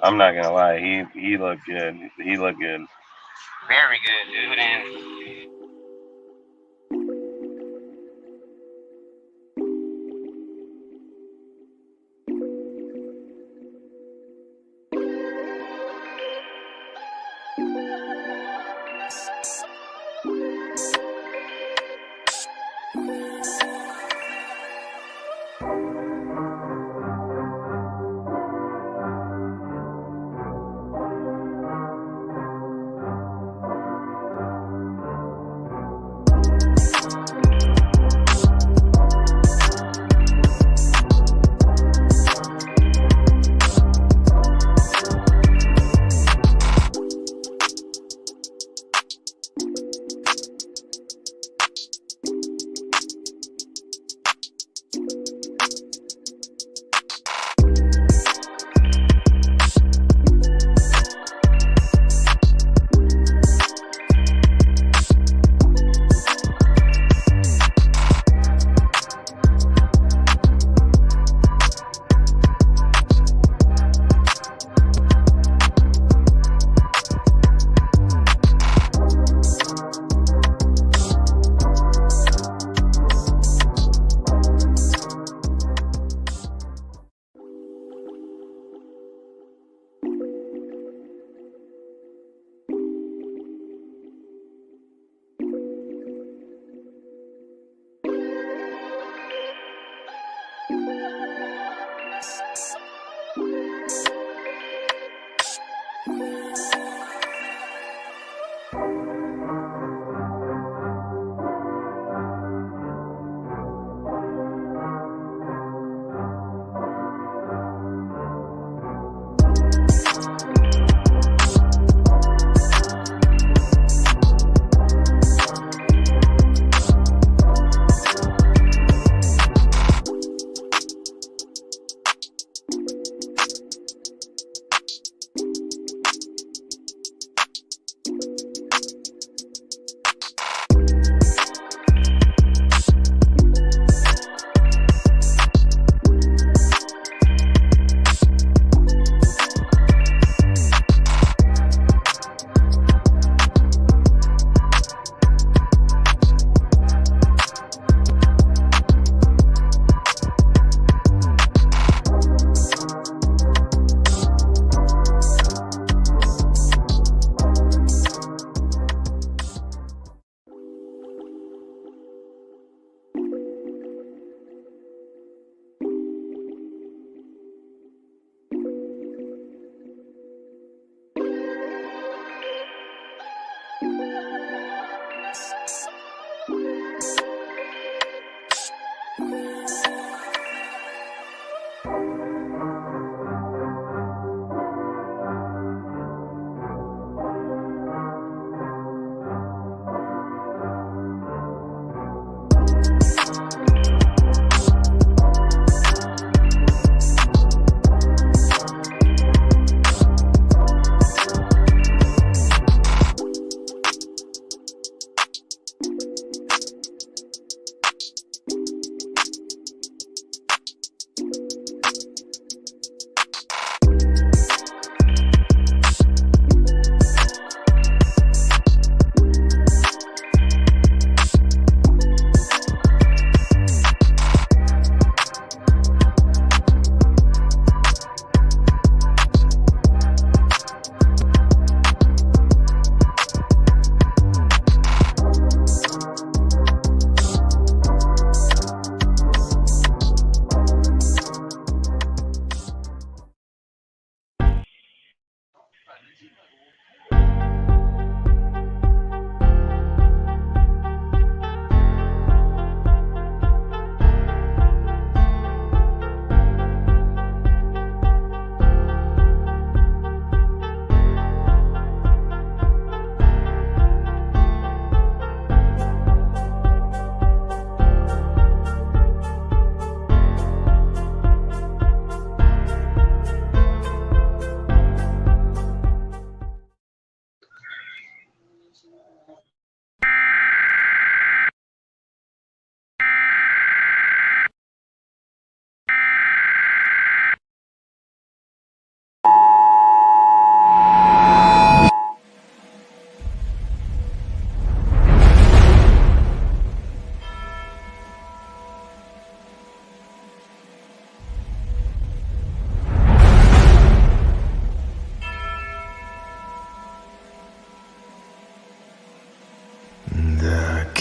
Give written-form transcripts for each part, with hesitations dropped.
I'm not gonna lie. He looked good. He looked good. Very good, dude. And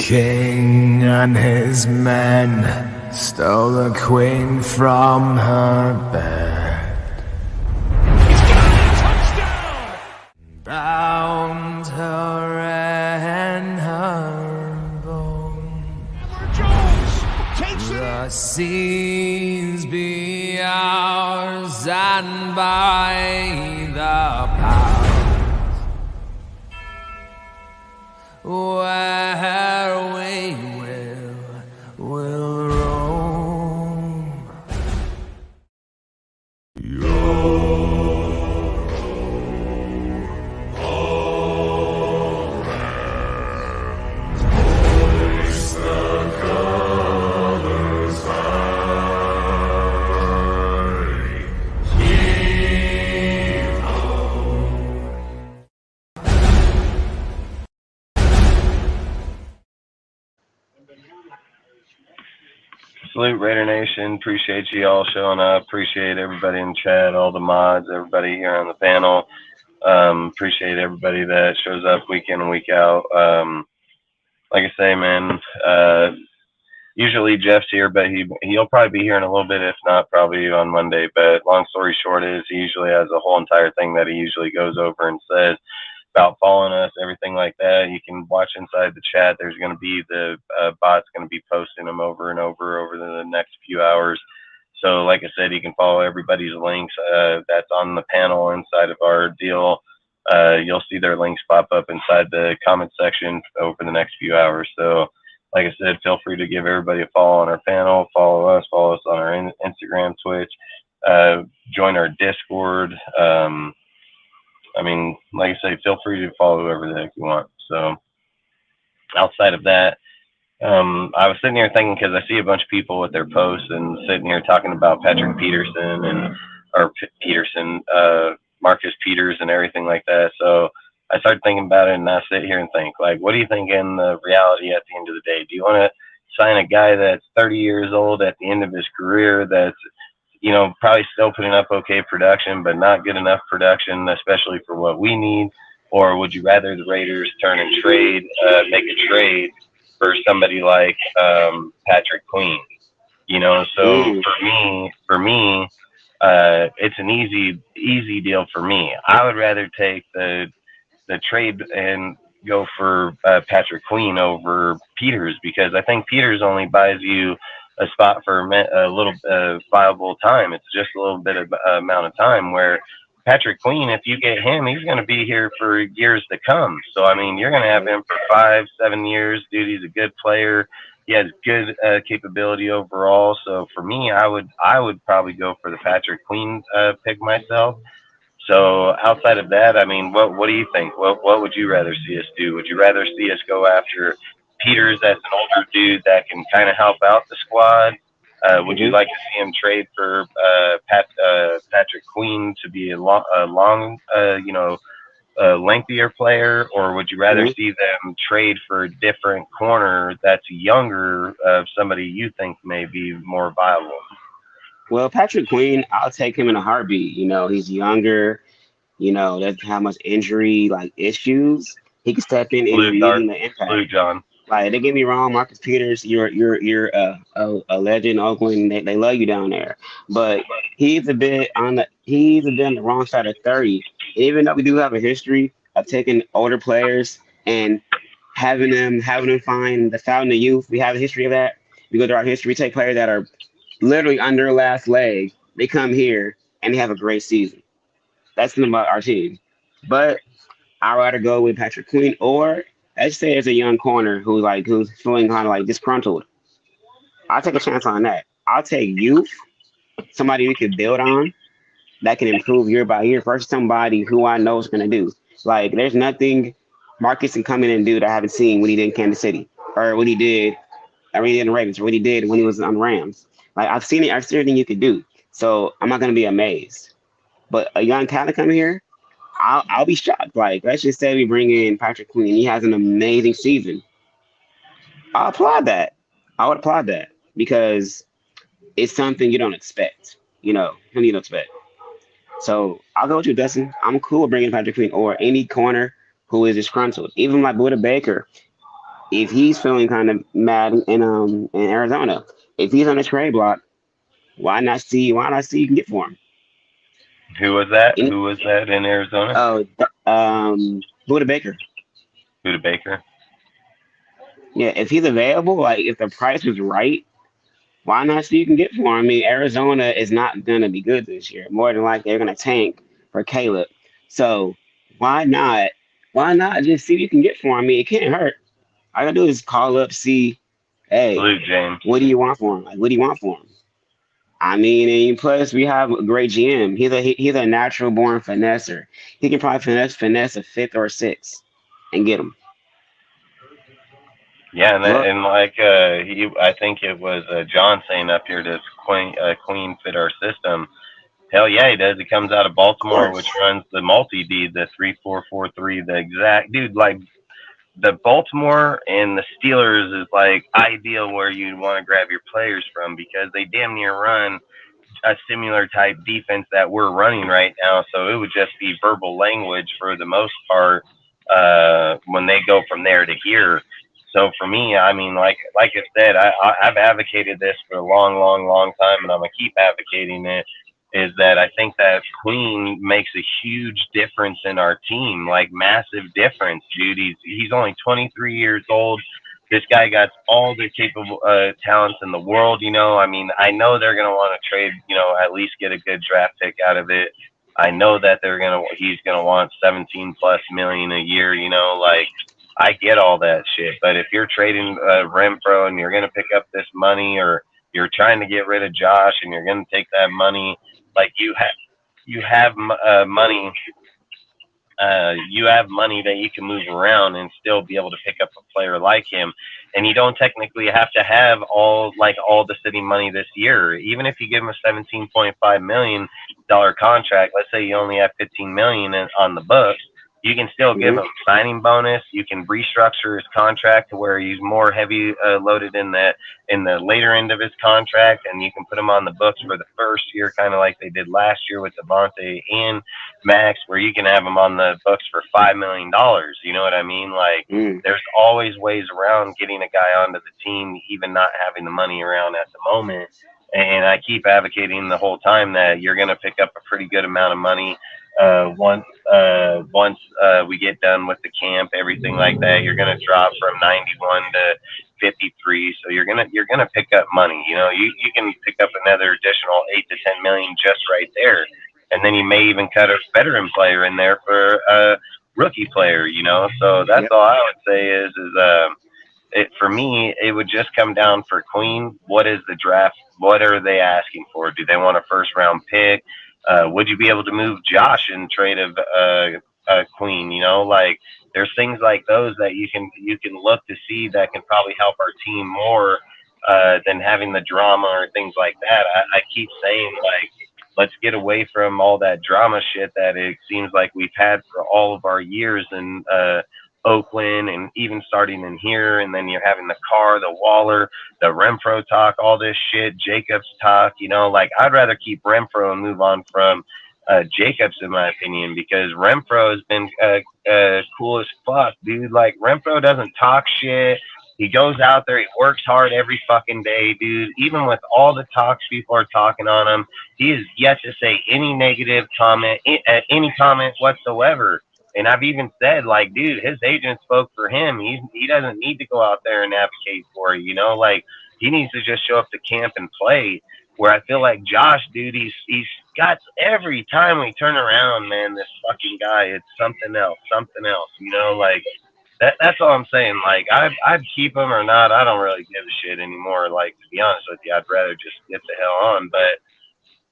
king and his men stole the queen from her bed. He's got it! Touchdown! Bound her and her bone. Jones takes it The in. seas be ours, and by the powers where we will roam. Salute Raider Nation. Appreciate you all showing up. Appreciate everybody in chat, all the mods, everybody here on the panel. Appreciate everybody that shows up week in and week out. Like I say, man, usually Jeff's here, but he'll probably be here in a little bit, if not probably on Monday. But long story short is he usually has a whole entire thing that he usually goes over and says about following us, everything like that. You can watch inside the chat. There's going to be the bot's going to be posting them over and over the next few hours. So like I said, you can follow everybody's links that's on the panel inside of our deal. You'll see their links pop up inside the comment section over the next few hours. So like I said, feel free to give everybody a follow on our panel, follow us on our Instagram, Twitch, join our Discord. I mean, like I say, feel free to follow whoever the heck you want. So outside of that, I was sitting here thinking, because I see a bunch of people with their posts and sitting here talking about Patrick Peterson Marcus Peters and everything like that. So I started thinking about it, and I sit here and think, like, what do you think in the reality at the end of the day? Do you want to sign a guy that's 30 years old at the end of his career that's, you know, probably still putting up okay production, but not good enough production, especially for what we need? Or would you rather the Raiders turn and make a trade for somebody like Patrick Queen? You know, so for me, it's an easy deal for me. I would rather take the trade and go for Patrick Queen over Peters, because I think Peters only buys you a spot for a little viable time. It's just a little bit of amount of time, where Patrick Queen, if you get him, he's going to be here for years to come. So, I mean, you're going to have him for 5-7 years. Dude, he's a good player. He has good capability overall. So for me, I would probably go for the Patrick Queen pick myself. So outside of that, I mean, what do you think? What would you rather see us do? Would you rather see us go after Peters, that's an older dude that can kind of help out the squad? Would you like to see him trade for Patrick Queen to be a lengthier player, or would you rather see them trade for a different corner that's younger, somebody you think may be more viable? Well, Patrick Queen, I'll take him in a heartbeat. You know, he's younger. You know, doesn't have much injury like issues. He can step in and really make an impact. Blue John. Like, don't get me wrong, Marcus Peters, you're a legend in Oakland. They love you down there, but he's a bit on the wrong side of 30. And even though we do have a history of taking older players and having them find the fountain of youth, we have a history of that. We go through our history, we take players that are literally on their last leg. They come here and they have a great season. That's about our team, but I'd rather go with Patrick Queen, or let's say it's a young corner who's feeling kind of like disgruntled. I'll take a chance on that. I'll take youth, somebody we could build on that can improve year by year versus somebody who I know is going to do. Like, there's nothing Marcus can come in and do that I haven't seen what he did in Kansas City, or what he did, or what he did in the Ravens, or what he did when he was on Rams. Like, I've seen everything you could do. So I'm not going to be amazed. But a young talent coming here, I'll be shocked. Like, let's just say we bring in Patrick Queen. He has an amazing season. I applaud that. I would applaud that because it's something you don't expect. Something you don't expect. So I'll go with you, Dustin. I'm cool with bringing Patrick Queen or any corner who is disgruntled. Even like Buda Baker. if he's feeling kind of mad in Arizona, if he's on the trade block, why not see you can get for him? Who was that? In, Who was that in Arizona? Buda Baker. Buda Baker. Yeah, if he's available, like if the price was right, why not see you can get for him? I mean, Arizona is not gonna be good this year. More than likely, they're gonna tank for Caleb. So why not? Why not just see what you can get for him? I mean, it can't hurt. All I gotta do is call up, see, hey, Blue James. what do you want for him? Like, what do you want for him? I mean, and plus we have a great GM. He's a natural born finesser. He can probably finesse a fifth or a sixth and get him. Yeah, and Look, and like I think it was John saying up here, does Queen fit our system? Hell yeah, he does. He comes out of of Baltimore, which course. runs the multi D, the 3-4-4-3, the exact dude. Like the Baltimore and the Steelers is like ideal where you want to grab your players from because they damn near run a similar type defense that we're running right now. So it would just be verbal language for the most part when they go from there to here. So for me, I mean, like I said, I've advocated this for a long, long, long time, and I'm gonna keep advocating it. Is that I think that Queen makes a huge difference in our team, like massive difference, dude. He's only 23 years old. This guy got all the capable talents in the world. You know, I mean, I know they're gonna want to trade. You know, at least get a good draft pick out of it. I know that he's gonna want 17 plus million a year. You know, like I get all that shit. But if you're trading Renfro and you're gonna pick up this money, or you're trying to get rid of Josh and you're gonna take that money, like you have money you have money that you can move around and still be able to pick up a player like him. And you don't technically have to have all the city money this year. Even if you give him a $17.5 million contract, let's say you only have 15 million on the books, you can still give Hmm. him signing bonus. You can restructure his contract to where he's more heavy loaded in the later end of his contract, and you can put him on the books for the first year, kind of like they did last year with Devontae and Max, where you can have them on the books for $5 million. You know what I mean? Like, Mm, there's always ways around getting a guy onto the team, even not having the money around at the moment. And I keep advocating the whole time that you're going to pick up a pretty good amount of money once we get done with the camp, everything like that. You're going to drop from 91 to 53, so you're gonna pick up money. You know, you can pick up another additional 8 to 10 million just right there, and then you may even cut a veteran player in there for a rookie player, you know. So that's yep. all I would say is it for me it would just come down for Queen. What is the draft? What are they asking for? Do they want a first round pick? Would you be able to move Josh in trade of Queen? You know, like there's things like those that you can look to see that can probably help our team more than having the drama or things like that. I keep saying like let's get away from all that drama shit that it seems like we've had for all of our years in Oakland and even starting in here. And then you're having the Carr, the Waller, the Renfro talk, all this shit, Jacobs talk. You know, like I'd rather keep Renfro and move on from Jacobs, in my opinion, because Renfro has been cool as fuck, dude. Like Renfro doesn't talk shit. He goes out there, he works hard every fucking day, dude. Even with all the talks people are talking on him, he is yet to say any negative comment, any comment whatsoever. And I've even said, like, dude, his agent spoke for him. He doesn't need to go out there and advocate for you, you know, like he needs to just show up to camp and play. Where I feel like Josh, dude, he's got every time we turn around, man, this fucking guy, it's something else, you know, like that's all I'm saying. Like I'd keep him or not. I don't really give a shit anymore. Like to be honest with you, I'd rather just get the hell on. But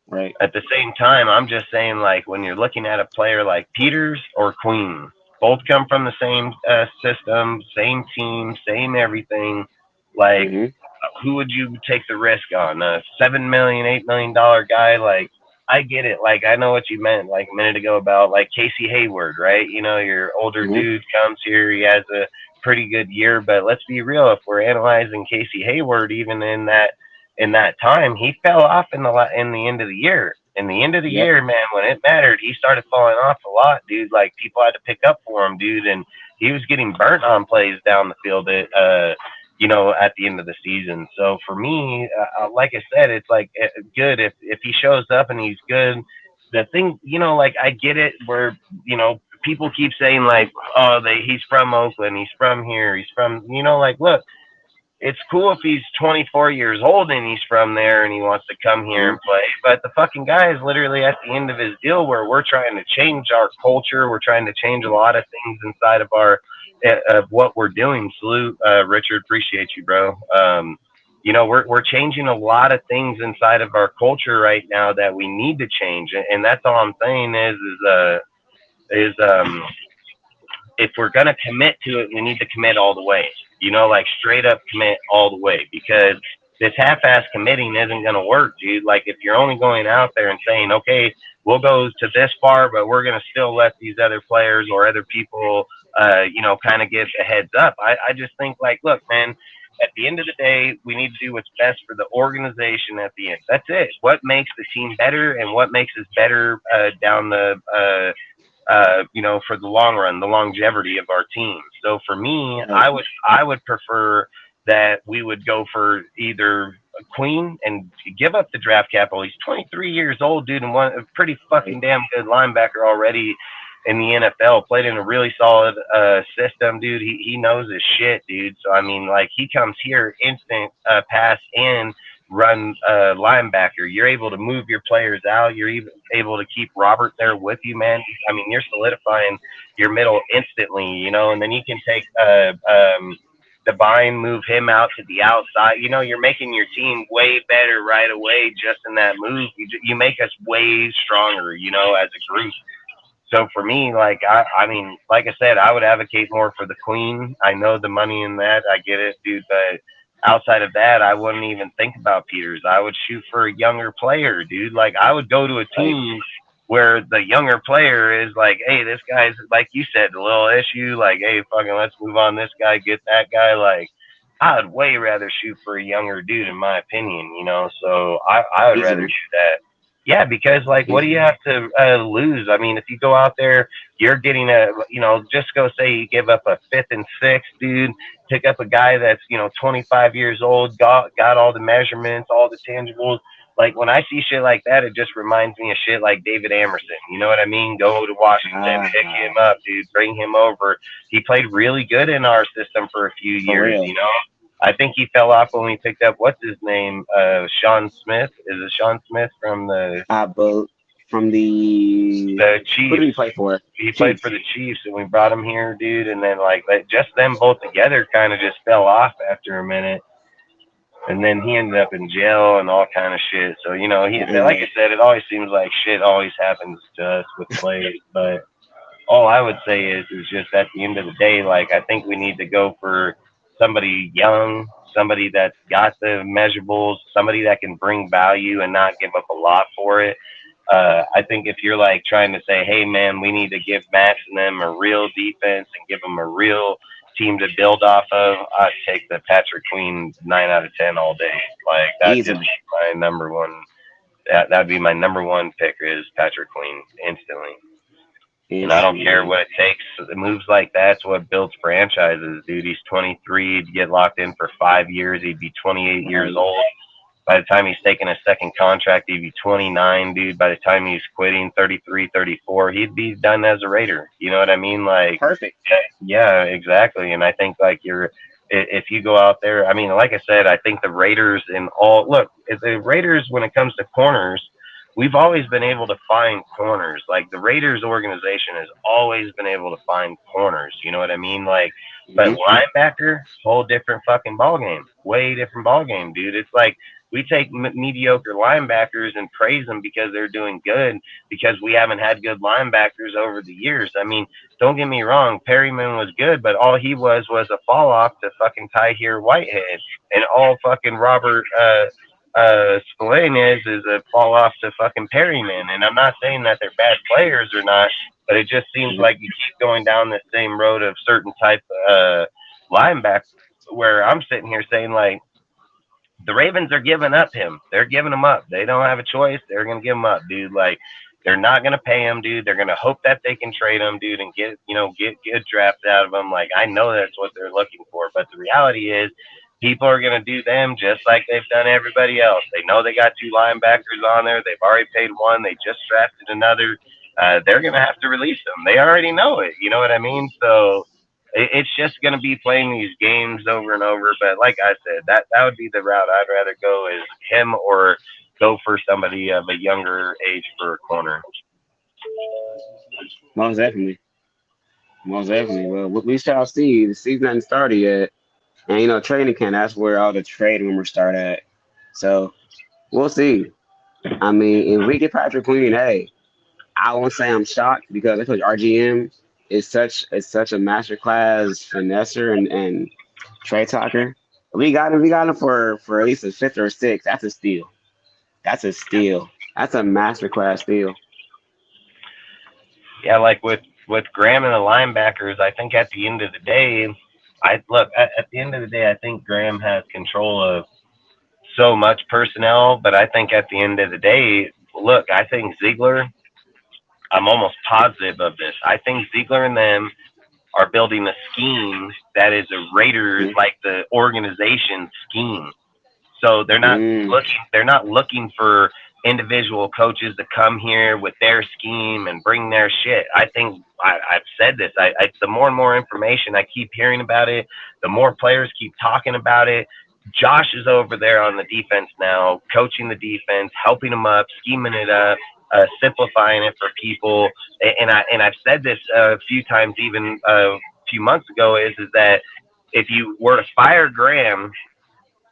Right. at the same time, I'm just saying, like, when you're looking at a player like Peters or Queen, both come from the same system, same team, same everything. Like, Hmm. who would you take the risk on? A $7 million, $8 million guy? Like, I get it. Like, I know what you meant, like, a minute ago about, like, Casey Hayward, right? You know, your older Hmm. dude comes here, he has a pretty good year, but let's be real. If we're analyzing Casey Hayward, even in that time, he fell off in the end of the year. In the end of the Yep. year, man, when it mattered, he started falling off a lot, dude. Like people had to pick up for him, dude. And he was getting burnt on plays down the field at at the end of the season. So for me, like I said, it's like good if he shows up and he's good. The thing, like I get it where people keep saying like, oh, he's from Oakland, he's from here, he's from like look, it's cool if he's 24 years old and he's from there and he wants to come here Mhm. and play. But the fucking guy is literally at the end of his deal where we're trying to change our culture. We're trying to change a lot of things inside of our of what we're doing. Salute, Richard. Appreciate you, bro. We're changing a lot of things inside of our culture right now that we need to change, and that's all I'm saying is if we're gonna commit to it, we need to commit all the way. Like straight up commit all the way because this half-ass committing isn't gonna work, dude. Like if you're only going out there and saying, okay, we'll go to this far, but we're gonna still let these other players or other people, kind of give a heads up. I just think like, look, man. At the end of the day, we need to do what's best for the organization at the end. That's it. What makes the team better and what makes us better down the for the long run, the longevity of our team. So for me, Right. I would prefer that we would go for either a Queen and give up the draft capital. He's 23 years old, dude, and one a pretty fucking Right. damn good linebacker already in the NFL. Played in a really solid system, dude. He knows his shit, dude. So I mean, like he comes here instant pass in run linebacker. You're able to move your players out. You're even able to keep Robert there with you, man. I mean, you're solidifying your middle instantly, and then you can take Devine, move him out to the outside. You're making your team way better right away just in that move. You make us way stronger, as a group. So for me, like I mean, like I said, I would advocate more for the Queen. I know the money in that, I get it, dude. But outside of that, I wouldn't even think about Peters. I would shoot for a younger player, dude. Like I would go to a Right. team where the younger player is like, hey, this guy's like you said, the little issue. Like, hey, fucking, let's move on this guy, get that guy. Like, I'd way rather shoot for a younger dude, in my opinion. So I would rather Easily. do that. Yeah, because like, what do you Easily. have to lose? I mean, if you go out there, you're getting just go say you give up a fifth and sixth, dude. Pick up a guy that's 25 years old, got all the measurements, all the tangibles. Like when I see shit like that, it just reminds me of shit like David Amerson. You know what I mean? Go to Washington, pick him Ah, up, dude. Bring him over. He played really good in our system for a few for years. real. I think he fell off when we picked up what's his name, Sean Smith. Is it Sean Smith from the I bel from the who did Chiefs? he play for? He played for Chiefs. the Chiefs, and we brought him here, dude. And then like just them both together, kind of just fell off after a minute. And then he ended up in jail and all kind of shit. So he like I And said, it always seems like shit always happens to us with plays, but all I would say is just at the end of the day, like I think we need to go for somebody young, somebody that's got the measurables, somebody that can bring value and not give up a lot for it. I think if you're like trying to say, hey man, we need to give Max and them a real defense and give them a real team to build off of, I'd take the Patrick Queen 9 out of 10 all day. Like that just easily. my number one. That'd be my number one pick is Patrick Queen instantly. And I don't care Instantly. what it takes. Moves like that's what builds franchises, dude. He's 23. He'd get locked in for 5 years. He'd be 28 years Right. old. By the time he's taking a second contract, he'd be 29, dude. By the time he's quitting, 33, 34, he'd be done as a Raider. You know what I mean? Like, Perfect. yeah, exactly. And I think like if you go out there, I mean, like I said, I think the Raiders in all look, if the Raiders when it comes to corners, we've always been able to find corners. Like the Raiders organization has always been able to find corners. You know what I mean? Like, but Hmm. linebacker, whole different fucking ball game. Way different ball game, dude. It's like we take mediocre linebackers and praise them because they're doing good because we haven't had good linebackers over the years. I mean, don't get me wrong, Perryman was good, but all he was a fall off to fucking Tahir Whitehead, and all fucking Robert Spillane is a fall off to fucking Perryman. And I'm not saying that they're bad players or not, but it just seems like you keep going down the same road of certain type linebacker where I'm sitting here saying like the Ravens are giving up him. They're giving him up. They don't have a choice. They're gonna give him up, dude. Like They're not gonna pay him, dude. They're gonna hope that they can trade him, dude, and get drafts out of him. Like I know that's what they're looking for, but the reality is, people are gonna do them just like they've done everybody else. They know they got two linebackers on there. They've already paid one. They just drafted another. They're gonna have to release them. They already know it. You know what I mean? So it's just going to be playing these games over and over. But like I said, that would be the route I'd rather go, is him or go for somebody of a younger age for a corner. Most definitely. Most definitely. Well, we shall see. The season hasn't started yet. And, training camp, that's where all the trade rumors start at. So we'll see. I mean, if we get Patrick Queen, hey, I won't say I'm shocked because I told you RGM is such a masterclass finesser and trade talker. We got him for at least a fifth or a sixth. That's a steal. That's a steal. That's a masterclass steal. Yeah, like with Graham and the linebackers, I think at the end of the day, at the end of the day, I think Graham has control of so much personnel, but I think at the end of the day, look, I think Ziegler. I'm almost positive of this. I think Ziegler and them are building a scheme that is a Raiders, Mm-hmm. like the organization scheme. So Mm, they're not looking for individual coaches to come here with their scheme and bring their shit. I think I've said this. The more and more information I keep hearing about it, the more players keep talking about it. Josh is over there on the defense now, coaching the defense, helping them up, scheming it up, simplifying it for people. And I've said this a few times, even a few months ago, is that if you were to fire Graham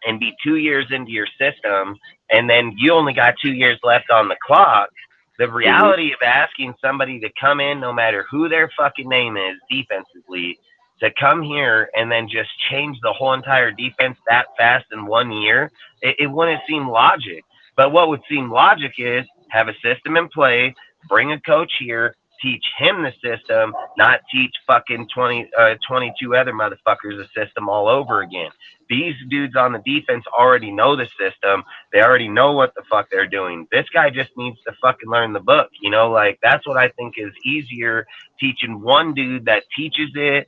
and be 2 years into your system, and then you only got 2 years left on the clock, the mm-hmm. reality of asking somebody to come in, no matter who their fucking name is, defensively, to come here and then just change the whole entire defense that fast in 1 year, it wouldn't seem logic. But what would seem logic is have a system in play, bring a coach here, teach him the system, not teach fucking 22 other motherfuckers the system all over again. These dudes on the defense already know the system. They already know what the fuck they're doing. This guy just needs to fucking learn the book. Like that's what I think is easier, teaching one dude that teaches it,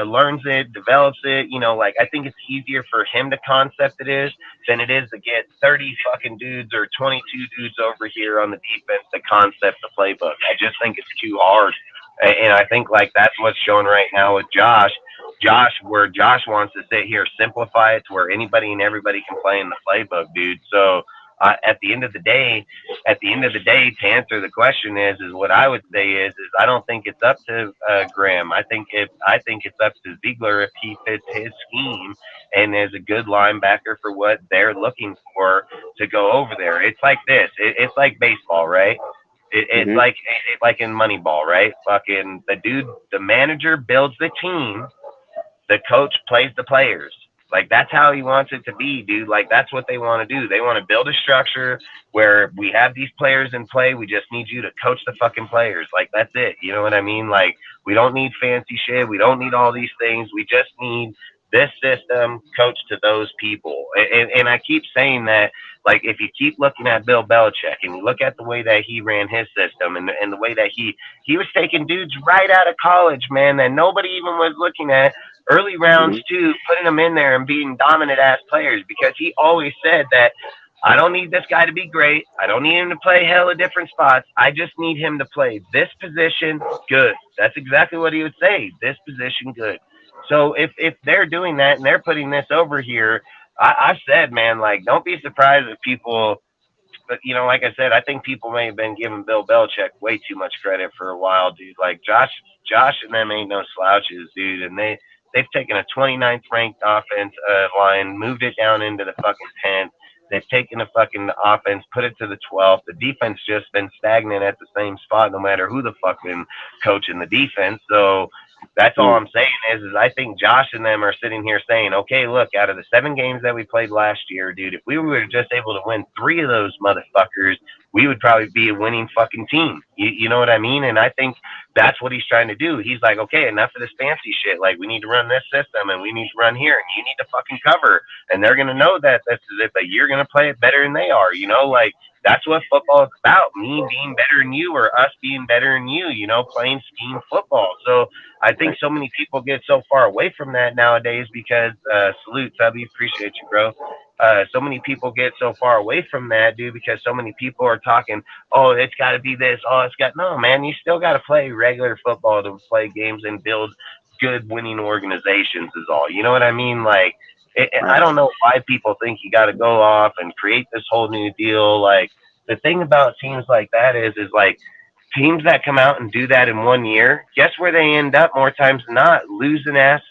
learns it, develops it. Like I think it's easier for him to concept it is than it is to get 30 fucking dudes or 22 dudes over here on the defense to concept the playbook. I just think it's too hard. And I think like that's what's showing right now with Josh. Where Josh wants to sit here, simplify it to where anybody and everybody can play in the playbook, dude. So at the end of the day, to answer the question is what I would say is I don't think it's up to Graham. I think it's up to Ziegler if he fits his scheme and is a good linebacker for what they're looking for to go over there. It's like this. It's like baseball, right? It's Mm-hmm. like in Moneyball, right? Fucking the manager builds the team, the coach plays the players. Like that's how he wants it to be, dude. Like that's what they want to do. They want to build a structure where we have these players in play. We just need you to coach the fucking players. Like that's it. You know what I mean? Like we don't need fancy shit. We don't need all these things. We just need this system coached to those people. And I keep saying that, like if you keep looking at Bill Belichick and you look at the way that he ran his system and the way that he was taking dudes right out of college, man, that nobody even was looking at early rounds Mm-hmm. too, putting them in there and being dominant ass players, because he always said that I don't need this guy to be great. I don't need him to play hella different spots. I just need him to play this position good. That's exactly what he would say. This position good. So if they're doing that and they're putting this over here, I've said, man, like don't be surprised if people, but like I said, I think people may have been giving Bill Belichick way too much credit for a while, dude. Like Josh and them ain't no slouches, dude, and they've taken a 29th ranked offense line, moved it down into the fucking 10th. They've taken a fucking offense, put it to the 12th. The defense just been stagnant at the same spot, no matter who the fucking coaching the defense. So that's all I'm saying is I think Josh and them are sitting here saying, okay, look, out of the 7 games that we played last year, dude, if we were just able to win 3 of those motherfuckers, we would probably be a winning fucking team. You know what I mean? And I think that's what he's trying to do. He's like, okay, enough of this fancy shit. Like, we need to run this system and we need to run here and you need to fucking cover. And they're going to know that this is it, but you're going to play it better than they are. Like, that's what football is about. Me being better than you, or us being better than you. You know, playing scheme football. So I think Right. so many people get so far away from that nowadays because salute Tubby, appreciate you, bro. So many people get so far away from that, dude, because so many people are talking, oh, it's got to be this, oh, it's got no, man. You still got to play regular football to play games and build good winning organizations. Is all. You know what I mean? Like, I Right. don't know why people think you got to go off and create this whole new deal. Like, the thing about teams like that is like teams that come out and do that in 1 year, guess where they end up more times than not? Losing ass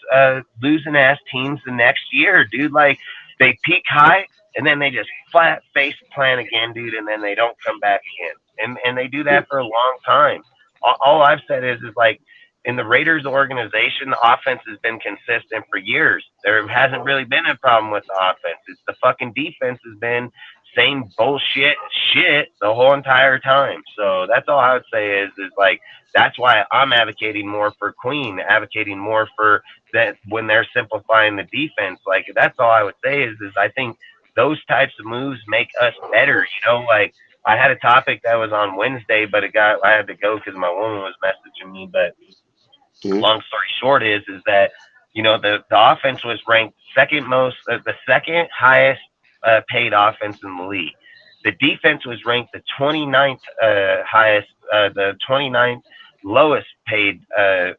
teams the next year, dude. Like they peak high and then they just flat face plant again, dude, and then they don't come back again. And they do that for a long time. All I've said is like in the Raiders organization, the offense has been consistent for years. There hasn't really been a problem with the offense. It's the fucking defense has been same bullshit shit the whole entire time. So that's all I would say is like that's why I'm advocating more for Queen, advocating more for that when they're simplifying the defense. Like that's all I would say is I think those types of moves make us better. You know, like I had a topic that was on Wednesday, but I had to go because my woman was messaging me. But Mm-hmm. long story short is that the offense was ranked second most, the second highest paid offense in the league. The defense was ranked the 29th highest, the 29th lowest paid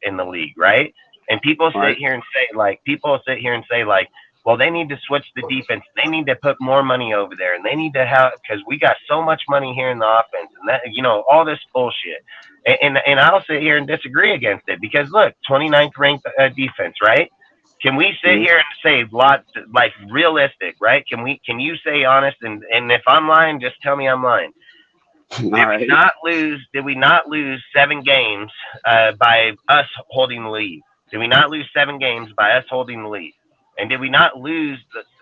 in the league, right? And Right. people sit here and say like, well, they need to switch the defense. They need to put more money over there, and they need to have because we got so much money here in the offense, and that all this bullshit. And I'll sit here and disagree against it because look, 29th ranked defense, right? Can we sit Mm-hmm. here and say lots like realistic, right? Can you say honest and if I'm lying, just tell me I'm lying. All right. Did we not lose 7 games by us holding the lead? Did we not lose 7 games by us holding the lead? And did we not lose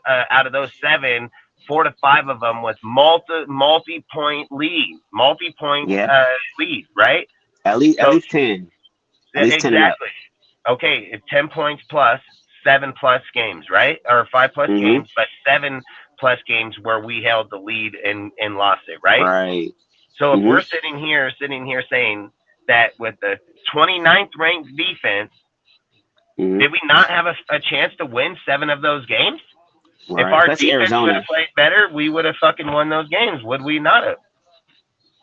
out of those 7, 4 to 5 of them with multi point Yeah. lead, right? At So least 10. At least 10 and up. exactly. Okay, it's 10 points plus 7 plus games, right? Or 5 plus Mm-hmm. games, but 7 plus games where we held the lead and lost it, right? Right. So if Mm-hmm. we're sitting here saying that with the 29th ranked defense, Mm-hmm. did we not have a chance to win 7 of those games? If Right. our Especially defense would have Arizona. played better, we would have fucking won those games, would we not have?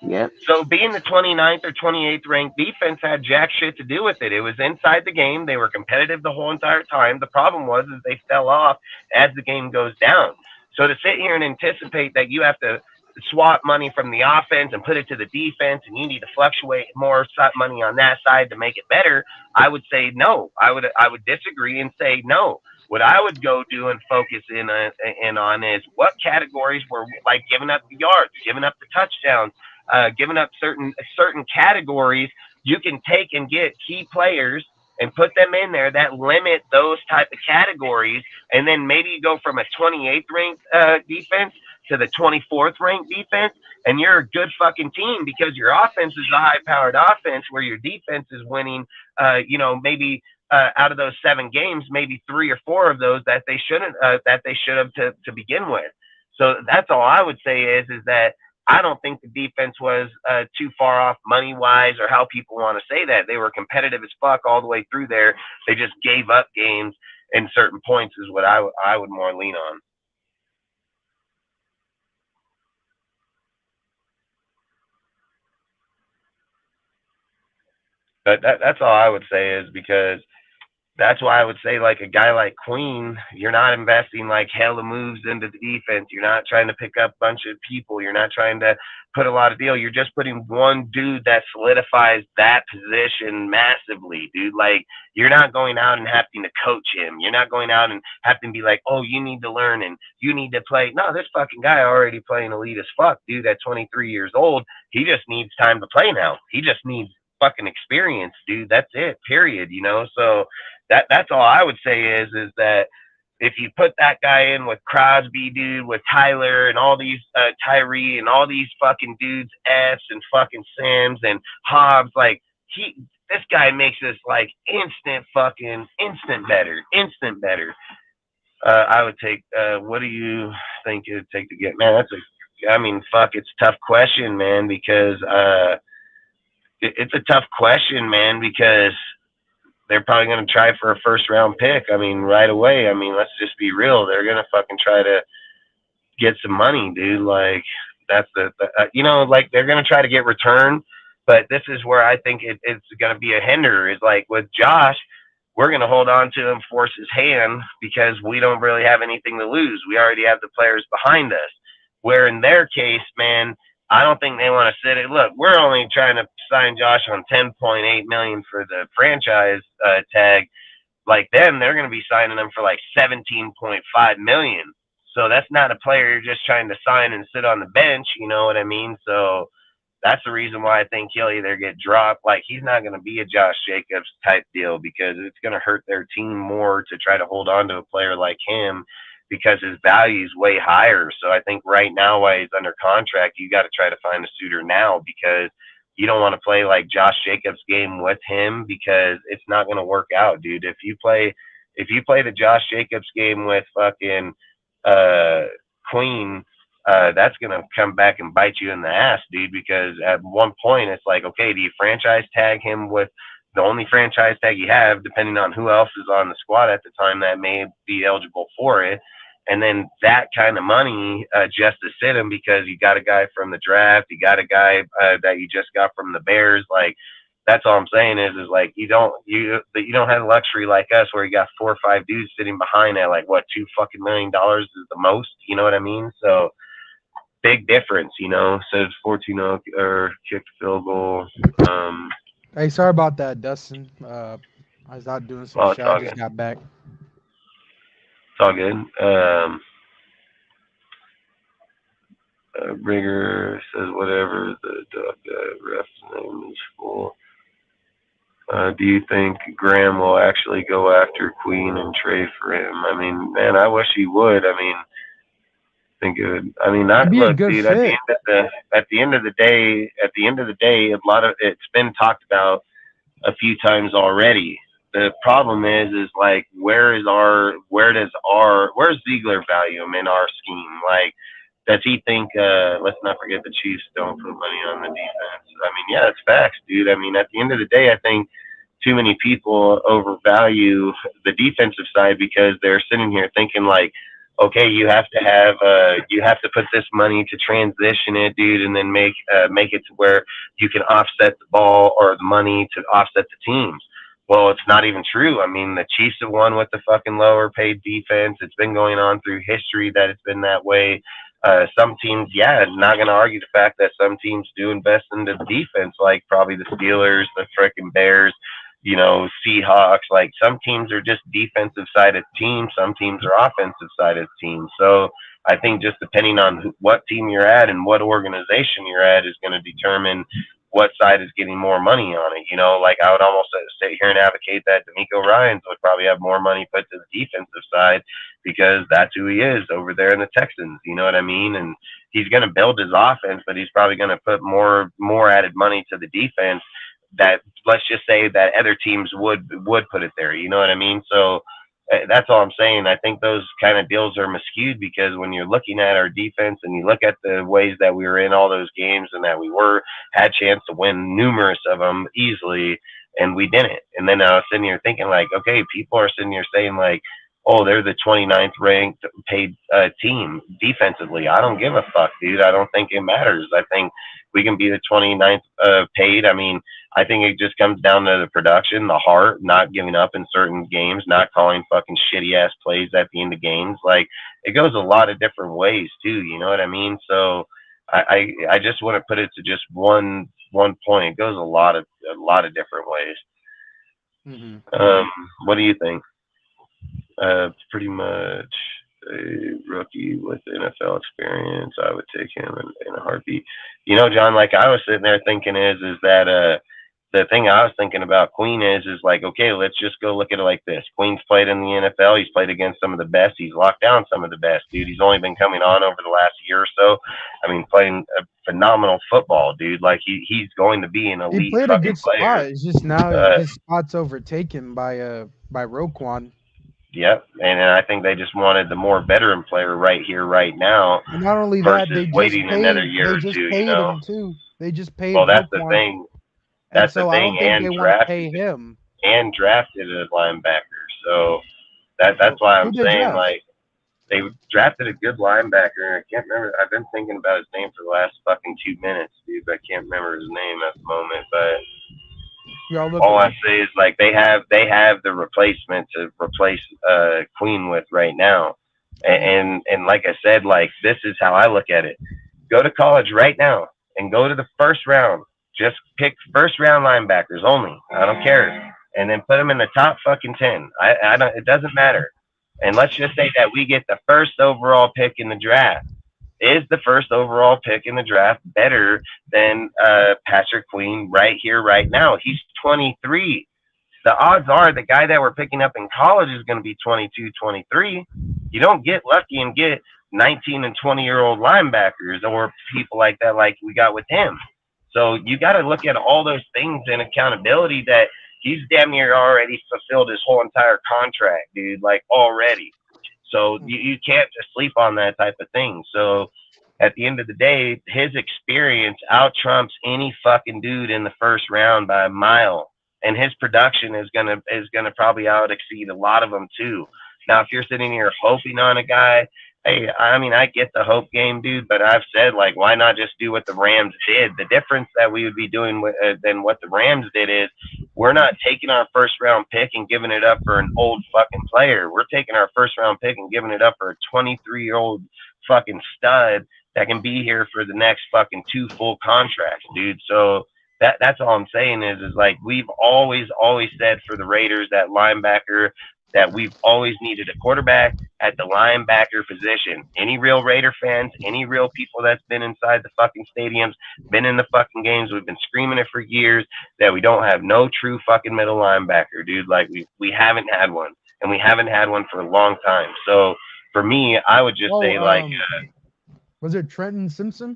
Yep. So being the 29th or 28th ranked defense had jack shit to do with it. It was inside the game. They were competitive the whole entire time. The problem was is they fell off as the game goes down. So to sit here and anticipate that you have to swap money from the offense and put it to the defense and you need to fluctuate more money on that side to make it better, I would say no. I would disagree and say no. What I would go do and focus in on is what categories were like giving up the yards, giving up the touchdowns, giving up certain categories. You can take and get key players and put them in there that limit those type of categories, and then maybe you go from a 28th ranked defense to the 24th ranked defense, and you're a good fucking team because your offense is a high powered offense where your defense is winning. Maybe out of those 7 games, maybe 3 or 4 of those that they should have to begin with. So that's all I would say is that I don't think the defense was too far off money wise or how people want to say that. They were competitive as fuck all the way through there. They just gave up games in certain points is what I would more lean on. But that's all I would say is because that's why I would say like a guy like Queen, you're not investing like hella moves into the defense. You're not trying to pick up a bunch of people. You're not trying to put a lot of deal. You're just putting one dude that solidifies that position massively, dude. Like you're not going out and having to coach him. You're not going out and having to be like, oh, you need to learn and you need to play. No, this fucking guy already playing elite as fuck, dude. At 23 years old, he just needs time to play now. He just needs fucking experience, dude. That's it. Period. So that's all I would say is that if you put that guy in with Crosby, dude, with Tyler and all these Tyree and all these fucking dudes, F's and fucking Sims and Hobbs, like this guy makes us like instant better. I would take. What do you think it would take to get? Man, I mean, fuck, it's a tough question, man, because it's a tough question, man, because they're probably going to try for a first round pick. I mean, right away. I mean, let's just be real. They're going to fucking try to get some money, dude. Like that's like they're gonna try to get return, but this is where I think it's gonna be a hinder. Is like with Josh, we're gonna hold on to him, force his hand because we don't really have anything to lose. We already have the players behind us. Where in their case, man, I don't think they want to sit it. Look, we're only trying to sign Josh on 10.8 million for the franchise tag. Like them, they're going to be signing them for like 17.5 million. So that's not a player you're just trying to sign and sit on the bench. You know what I mean? So that's the reason why I think he'll either get dropped. Like he's not going to be a Josh Jacobs type deal because it's going to hurt their team more to try to hold on to a player like him because his value is way higher. So I think right now while he's under contract, you got to try to find a suitor now because you don't want to play like Josh Jacobs game with him because it's not going to work out, dude. If you play the Josh Jacobs game with fucking uh Queen, that's gonna come back and bite you in the ass, dude. Because at one point it's like, okay, do you franchise tag him with the only franchise tag you have, depending on who else is on the squad at the time that may be eligible for it, and then that kind of money just to sit him because you got a guy from the draft, you got a guy that you just got from the Bears, like that's all I'm saying is like you don't have luxury like us where you got 4 or 5 dudes sitting behind at like what $2 fucking million is the most. You know what I mean? So big difference. Says 14 or kicked field goal. Hey, sorry about that, Dustin. I was out doing some Well, shit. I just got back. it's all good. Rigger says whatever the ref's name is for. Do you think Graham will actually go after Queen and trade for him? I mean, man, I wish he would. I mean, think it would. I mean, It'd not be a look, good dude. fit. At the end of the day, a lot of it's been talked about a few times already. The problem is like where's Ziegler value him in our scheme? Like, does he think? Let's not forget the Chiefs don't put money on the defense. I mean, yeah, it's facts, dude. I mean, at the end of the day, I think too many people overvalue the defensive side because they're sitting here thinking like, okay, you have to put this money to transition it, dude, and then make it to where you can offset the ball or the money to offset the teams. Well, it's not even true. I mean, the Chiefs have won with the fucking lower paid defense. It's been going on through history that it's been that way. Some teams, yeah, not going to argue the fact that some teams do invest into the defense, like probably the Steelers, the frickin' Bears, Seahawks. Like some teams are just defensive sided teams, some teams are offensive sided teams. So I think just depending on what team you're at and what organization you're at is going to determine what side is getting more money on it. Like I would almost sit here and advocate that D'Amico Ryans would probably have more money put to the defensive side because that's who he is over there in the Texans. You know what I mean? And he's going to build his offense, but he's probably going to put more added money to the defense that let's just say that other teams would put it there. You know what I mean? So that's all I'm saying. I think those kind of deals are skewed because when you're looking at our defense and you look at the ways that we were in all those games and that we had chance to win numerous of them easily and we didn't. And then I was sitting here thinking like, okay, people are sitting here saying like, oh, they're the 29th ranked paid team defensively. I don't give a fuck, dude. I don't think it matters. I think we can be the 29th paid. I mean, I think it just comes down to the production, the heart, not giving up in certain games, not calling fucking shitty ass plays at the end of games. Like it goes a lot of different ways too. You know what I mean? So I just want to put it to just one point. It goes a lot of different ways. What do you think? Pretty much a rookie with NFL experience. I would take him in a heartbeat. John, like I was sitting there thinking is that the thing I was thinking about Queen is like, okay, let's just go look at it like this. Queen's played in the NFL. He's played against some of the best. He's locked down some of the best, dude. He's only been coming on over the last year or so. I mean, playing a phenomenal football, dude. Like he's going to be an elite He played a fucking good player. spot. It's just now his spot's overtaken by Roquan. Yep. And I think they just wanted the more veteran player right here, right now, And not only that, versus waiting another year they or just two. paid him too. They just paid Well, that's the Roquan, thing. and That's the so I thing. don't think they want to pay him. And drafted a linebacker. So that's So why who I'm they saying draft? like they drafted a good linebacker. I can't remember. I've been thinking about his name for the last fucking 2 minutes, dude. But I can't remember his name at the moment. But Y'all look all it I up. say is like they have the replacement to replace Queen with right now. Yeah. And like I said, like this is how I look at it. Go to college right now and go to the first round. Just pick first round linebackers only. I don't care. And then put them in the top fucking 10. I don't. It doesn't matter. And let's just say that we get the first overall pick in the draft. Is the first overall pick in the draft better than Patrick Queen right here, right now? He's 23. The odds are the guy that we're picking up in college is going to be 22, 23. You don't get lucky and get 19 and 20-year-old linebackers or people like that, like we got with him. So you got to look at all those things in accountability that he's damn near already fulfilled his whole entire contract, dude, like already. So you can't just sleep on that type of thing. So at the end of the day, his experience out trumps any fucking dude in the first round by a mile, and his production is gonna probably out exceed a lot of them too. Now, if you're sitting here hoping on a guy, hey, I mean, I get the hope game, dude, but I've said like, why not just do what the Rams did? The difference that we would be doing than what the Rams did is we're not taking our first round pick and giving it up for an old fucking player. We're taking our first round pick and giving it up for a 23-year-old fucking stud that can be here for the next fucking 2 full contracts, dude. So that's all I'm saying is like we've always said for the Raiders that linebacker that we've always needed a quarterback at the linebacker position. Any real Raider fans, any real people that's been inside the fucking stadiums, been in the fucking games, we've been screaming it for years that we don't have no true fucking middle linebacker, dude. Like we haven't had one, and we haven't had one for a long time. So for me, I would just Oh, say like was it Trenton Simpson?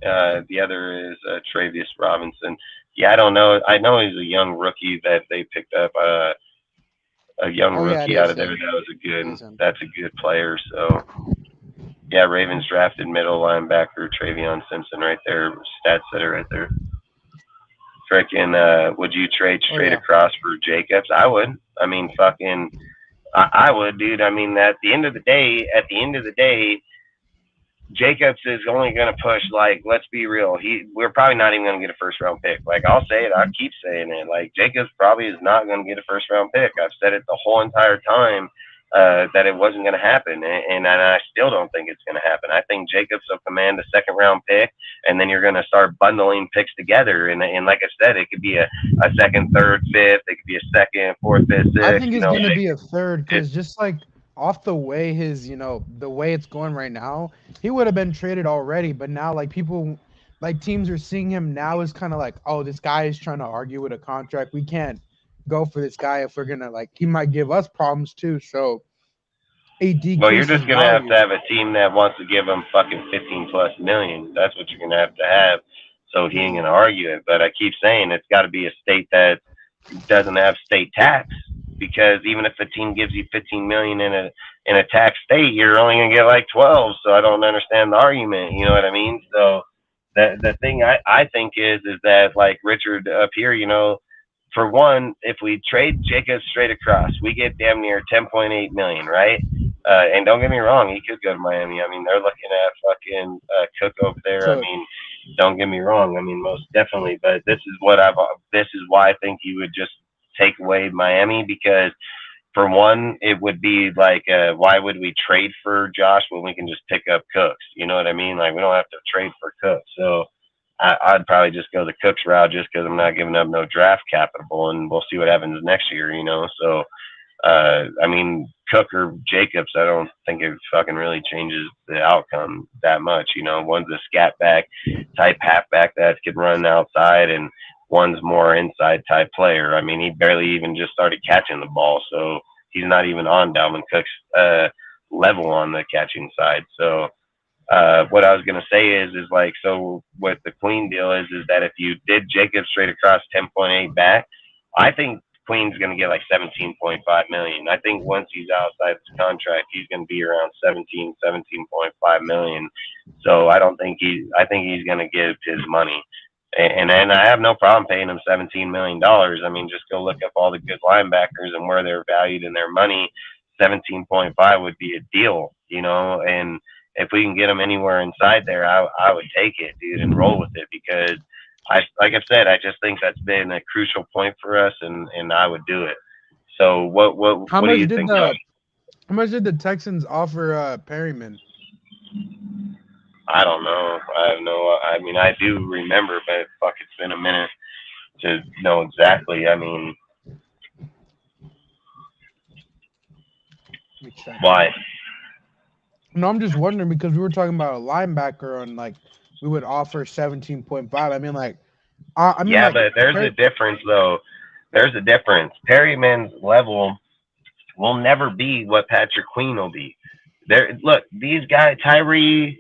the other is Travius Robinson. Yeah, I don't know. I know he's a young rookie that they picked up. A young Oh yeah, it rookie out is of there. him. That was a It good. is him. That's a good player. So yeah, Ravens drafted middle linebacker Travion Simpson right there. Stats that are right there. Freaking, would you trade Oh straight yeah. across for Jacobs? I would. I mean, fucking, I would, dude. I mean, at the end of the day, Jacobs is only going to push. Like, let's be real. We're probably not even going to get a first round pick. Like, I'll say it. I keep saying it. Like, Jacobs probably is not going to get a first round pick. I've said it the whole entire time that it wasn't going to happen, and I still don't think it's going to happen. I think Jacobs will command a second round pick, and then you're going to start bundling picks together. And like I said, it could be a second, third, fifth. It could be a second, fourth, fifth, I sixth. think You it's know, gonna be a third because just like off the way the way it's going right now, he would have been traded already. But now, like people, like teams are seeing him now as kind of like, oh, this guy is trying to argue with a contract. We can't go for this guy if we're gonna like he might give us problems too. So it well, you're decreases just gonna have to value. have a team that wants to give him fucking 15 plus million. That's what you're gonna have to have. So he ain't Mhm. gonna argue it. But I keep saying it's got to be a state that doesn't have state tax, because even if a team gives you 15 million in a tax state, you're only gonna get like 12. So I don't understand the argument. You know what I mean? So the thing I think is that like Richard up here, for one, if we trade Jacobs straight across, we get damn near 10.8 million, right? And don't get me wrong, he could go to Miami. I mean, they're looking at fucking Cook over there. I Cook. mean, don't get me wrong. I mean, most definitely. But this is why I think you would just take away Miami, because for one, it would be like, why would we trade for Josh when we can just pick up Cooks? You know what I mean? Like, we don't have to trade for Cooks. So I'd probably just go the Cooks route just because I'm not giving up no draft capital, and we'll see what happens next year, So, I mean, Cook or Jacobs, I don't think it fucking really changes the outcome that much. One's a scat back type halfback that can run outside, and one's more inside type player. I mean, he barely even just started catching the ball, so he's not even on Dalvin Cook's level on the catching side. So what I was gonna say is like, so what the Queen deal is that if you did Jacob straight across 10.8 back, I think Queen's going to get like 17.5 million. I think once he's outside his contract, he's going to be around 17.5 million. So I think he's going to get his money. And I have no problem paying him $17 million. I mean, just go look up all the good linebackers and where they're valued in their money. 17.5 would be a deal, you know, and if we can get him anywhere inside there, I would take it, dude, and roll with it because like I said, I just think that's been a crucial point for us, and I would do it. So what How what do much you did think? the how much did the Texans offer Perryman? I don't know. I have no. I mean, I do remember, but fuck, it's been a minute to know exactly. I mean, Let me check. why? No, I'm just wondering because we were talking about a linebacker and like we would offer 17.5. I mean, like, Yeah, like, but there's a difference, though. There's a difference. Perryman's level will never be what Patrick Queen will be. There, look, these guys, Tyree,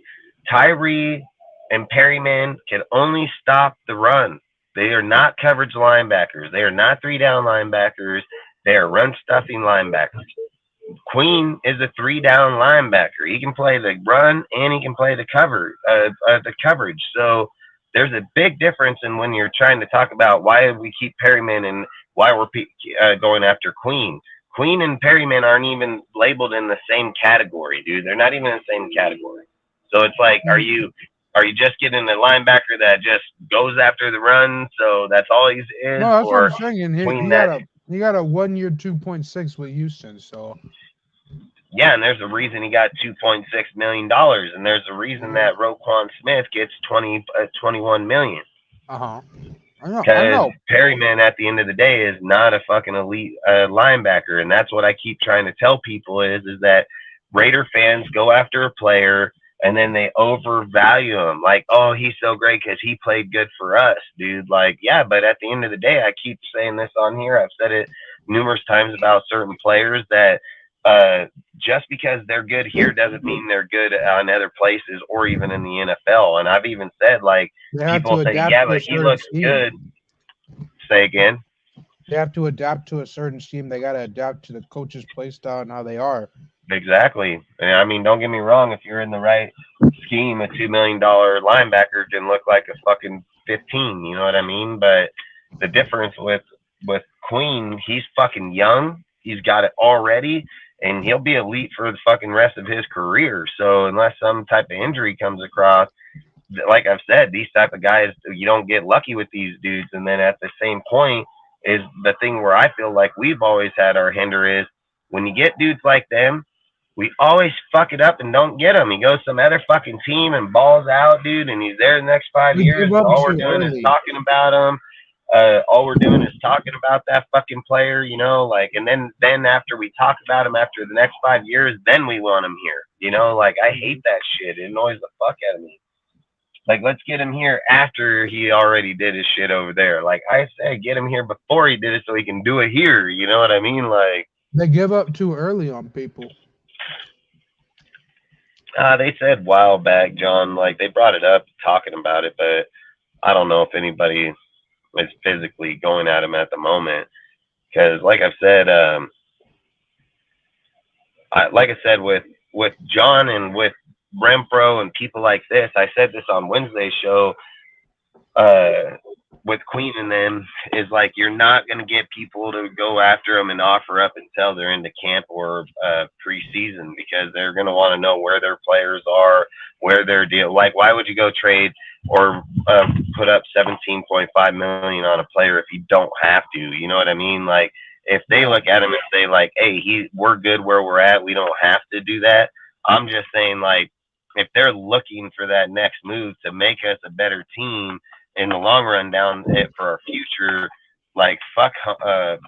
and Perryman can only stop the run. They are not coverage linebackers. They are not three down linebackers. They are run stuffing linebackers. Queen is a three down linebacker. He can play the run and he can play the coverage. So there's a big difference in when you're trying to talk about why we keep Perryman and why we're going after Queen. Queen and Perryman aren't even labeled in the same category, dude. They're not even in the same category. So it's like, are you just getting a linebacker that just goes after the run? So that's all he is, no, that's what or I'm saying. And Queen he got a 1 year 2.6 with Houston. So yeah, and there's a reason he got $2.6 million, and there's a reason that Roquan Smith gets 21 million. I Because know. Perryman, at the end of the day, is not a fucking elite linebacker, and that's what I keep trying to tell people is that Raider fans go after a player and then they overvalue him. Like, oh, he's so great because he played good for us, dude. Like, yeah, but at the end of the day, I keep saying this on here. I've said it numerous times about certain players that just because they're good here doesn't mean they're good on other places or even in the NFL. And I've even said, like, people say, yeah, but he looks good. Say again. They have to adapt to a certain scheme. They got to adapt to the coach's play style and how they are. Exactly. I mean, don't get me wrong. If you're in the right scheme, a $2 million linebacker can look like a fucking 15. You know what I mean? But the difference with Queen, he's fucking young. He's got it already, and he'll be elite for the fucking rest of his career. So unless some type of injury comes across, like I've said, these type of guys, you don't get lucky with these dudes. And then at the same point is the thing where I feel like we've always had our hinder is when you get dudes like them, we always fuck it up and don't get him. He goes some other fucking team and balls out, dude, and he's there the next 5 years. And all we're doing is talking about him. All we're doing is talking about that fucking player, you know, like, and then after we talk about him after the next 5 years, then we want him here, you know, like, I hate that shit. It annoys the fuck out of me. Like, let's get him here after he already did his shit over there. Like I say, get him here before he did it so he can do it here. You know what I mean? Like, they give up too early on people. They said a while back, John, like they brought it up talking about it, but I don't know if anybody is physically going at him at the moment. Because, like I've said, with John and with Renfro and people like this, I said this on Wednesday's show. With Queen and them is like you're not going to get people to go after them and offer up until they're into camp or preseason because they're going to want to know where their players are, where their deal. Like, why would you go trade or put up 17.5 million on a player if you don't have to? You know what I mean? Like, if they look at him and say like, "Hey, we're good where we're at. We don't have to do that." I'm just saying, like, if they're looking for that next move to make us a better team in the long run down it for our future, like fuck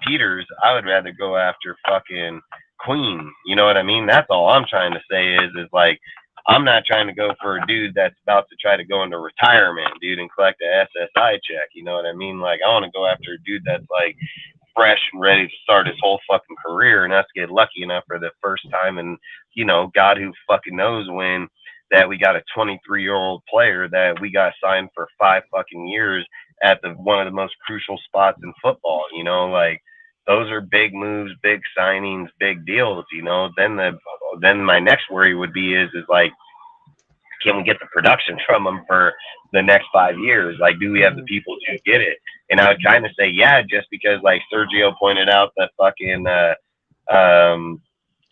Peters, I would rather go after fucking Queen. You know what I mean? That's all I'm trying to say is like I'm not trying to go for a dude that's about to try to go into retirement, dude, and collect a SSI check. You know what I mean? Like I want to go after a dude that's like fresh and ready to start his whole fucking career and us get lucky enough for the first time and you know, God who fucking knows when that we got a 23-year-old player that we got signed for 5 fucking years at one of the most crucial spots in football, you know, like those are big moves, big signings, big deals. You know, then my next worry would be is like, can we get the production from them for the next 5 years? Like, do we have the Mhm. people to get it? And I would kind of say, yeah, just because like Sergio pointed out that fucking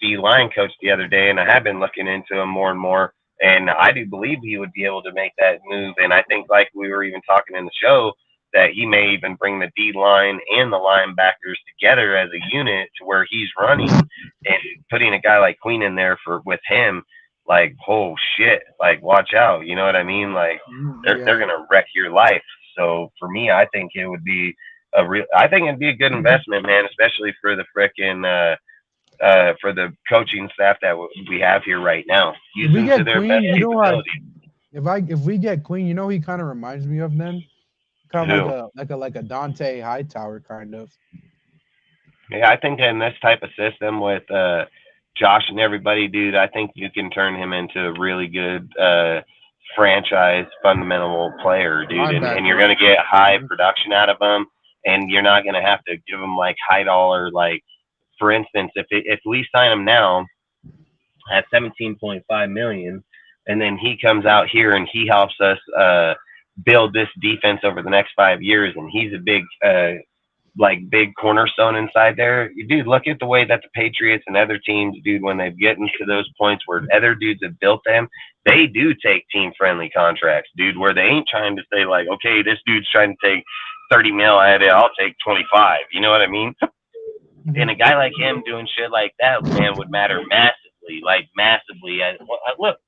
D line coach the other day, and I have been looking into him more and more. And I do believe he would be able to make that move. And I think, like we were even talking in the show, that he may even bring the D line and the linebackers together as a unit to where he's running and putting a guy like Queen in there for with him. Like, oh shit, like watch out. You know what I mean? Like they're Yeah. gonna wreck your life. So for me, I think it would be I think it'd be a good investment, man, especially for the frickin' for the coaching staff that we have here right now. If Use we them to get their best Queen, you know what? capability. If we get Queen, you know he kind of reminds me of then, kind of Who? like a Dante Hightower kind of. Yeah, I think in this type of system with Josh and everybody, dude, I think you can turn him into a really good franchise fundamental player, dude, and you're Linebacker. gonna get high Mhm. production out of him, and you're not gonna have to give him like high dollar like. For instance, if we sign him now at 17.5 million, and then he comes out here and he helps us build this defense over the next 5 years, and he's a big big cornerstone inside there. Dude, look at the way that the Patriots and other teams, dude, when they get into those points where other dudes have built them, they do take team friendly contracts, dude, where they ain't trying to say like, okay, this dude's trying to take 30 mil at it, I'll take 25. You know what I mean? And Mhm. a guy like him doing shit like that, man, would matter massively, like massively. Look,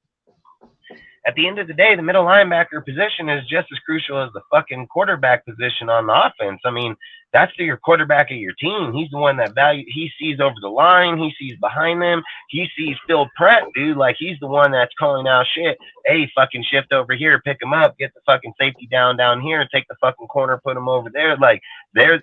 at the end of the day, the middle linebacker position is just as crucial as the fucking quarterback position on the offense. I mean, that's your quarterback of your team. He's the one that he sees over the line, he sees behind them, he sees Phil Pratt, dude. Like he's the one that's calling out shit. Hey, fucking shift over here, pick him up, get the fucking safety down here, take the fucking corner, put him over there. Like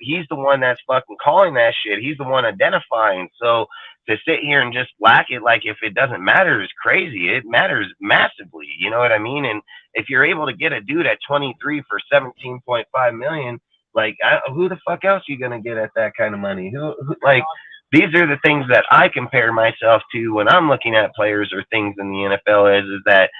he's the one that's fucking calling that shit. He's the one identifying. So to sit here and just black it like if it doesn't matter is crazy. It matters massively. You know what I mean? And if you're able to get a dude at 23 for 17.5 million, like who the fuck else are you gonna get at that kind of money? Who like these are the things that I compare myself to when I'm looking at players or things in the NFL is that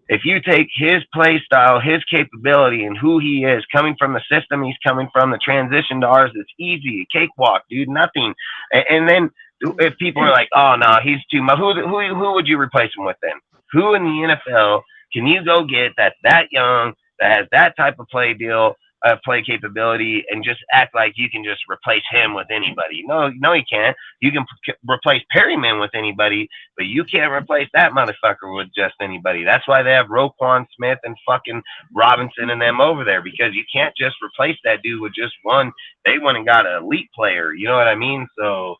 if you take his play style, his capability, and who he is, coming from the system he's coming from, the transition to ours, it's easy, a cakewalk, dude, nothing. And then if people are like, oh no, he's too much, who would you replace him with then? Who in the NFL can you go get that's that young, that has that type of play capability, and just act like you can just replace him with anybody? No, no, you can't. You can replace Perryman with anybody, but you can't replace that motherfucker with just anybody. That's why they have Roquan Smith and fucking Robinson and them over there, because you can't just replace that dude with just one. They went and got an elite player. You know what I mean? So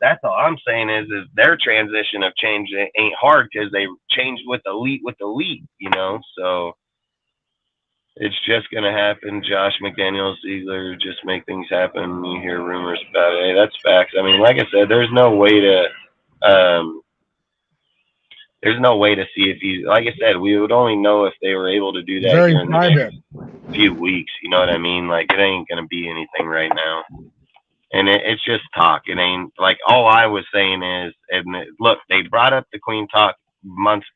that's all I'm saying is their transition of change ain't hard because they changed with elite. You know, so it's just gonna happen. Josh McDaniels, Ziegler, just make things happen. You hear rumors about it. Hey, that's facts. I mean, like I said, um, there's no way to see if he's like I said, we would only know if they were able to do that Very here in the next private. few weeks. You know what I mean? Like it ain't gonna be anything right now. And it's just talk. It ain't like all I was saying is, and look, they brought up the Queen talk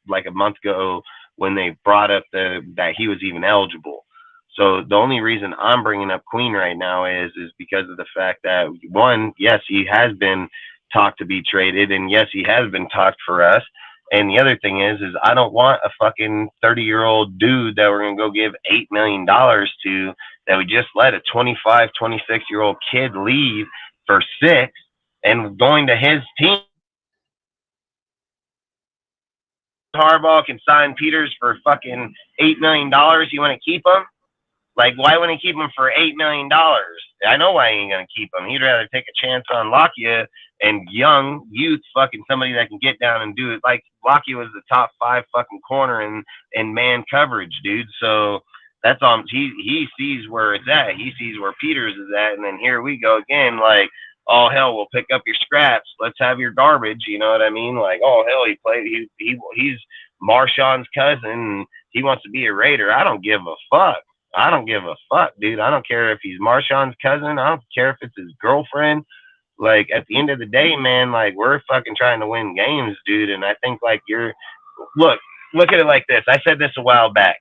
like a month ago when they brought up that he was even eligible. So the only reason I'm bringing up Queen right now is because of the fact that one, yes, he has been talked to be traded, and yes, he has been talked for us. And the other thing is I don't want a fucking 30-year-old dude that we're gonna go give $8 million to that we just let a 25, 26-year-old kid leave for 6 and going to his team. Harbaugh can sign Peters for fucking $8 million. You want to keep him? Like, why wouldn't he keep him for $8 million? I know why he ain't gonna keep him. He'd rather take a chance on Lakia and young youth, fucking somebody that can get down and do it. Like Lakia was the top 5 fucking corner in man coverage, dude. So that's on. He sees where it's at. He sees where Peters is at, and then here we go again. Like, oh hell, we'll pick up your scraps. Let's have your garbage. You know what I mean? Like, oh hell, he played. He's Marshawn's cousin. He wants to be a Raider. I don't give a fuck. I don't give a fuck, dude. I don't care if he's Marshawn's cousin. I don't care if it's his girlfriend. Like at the end of the day, man, like we're fucking trying to win games, dude. And I think like you're look, look at it like this. I said this a while back.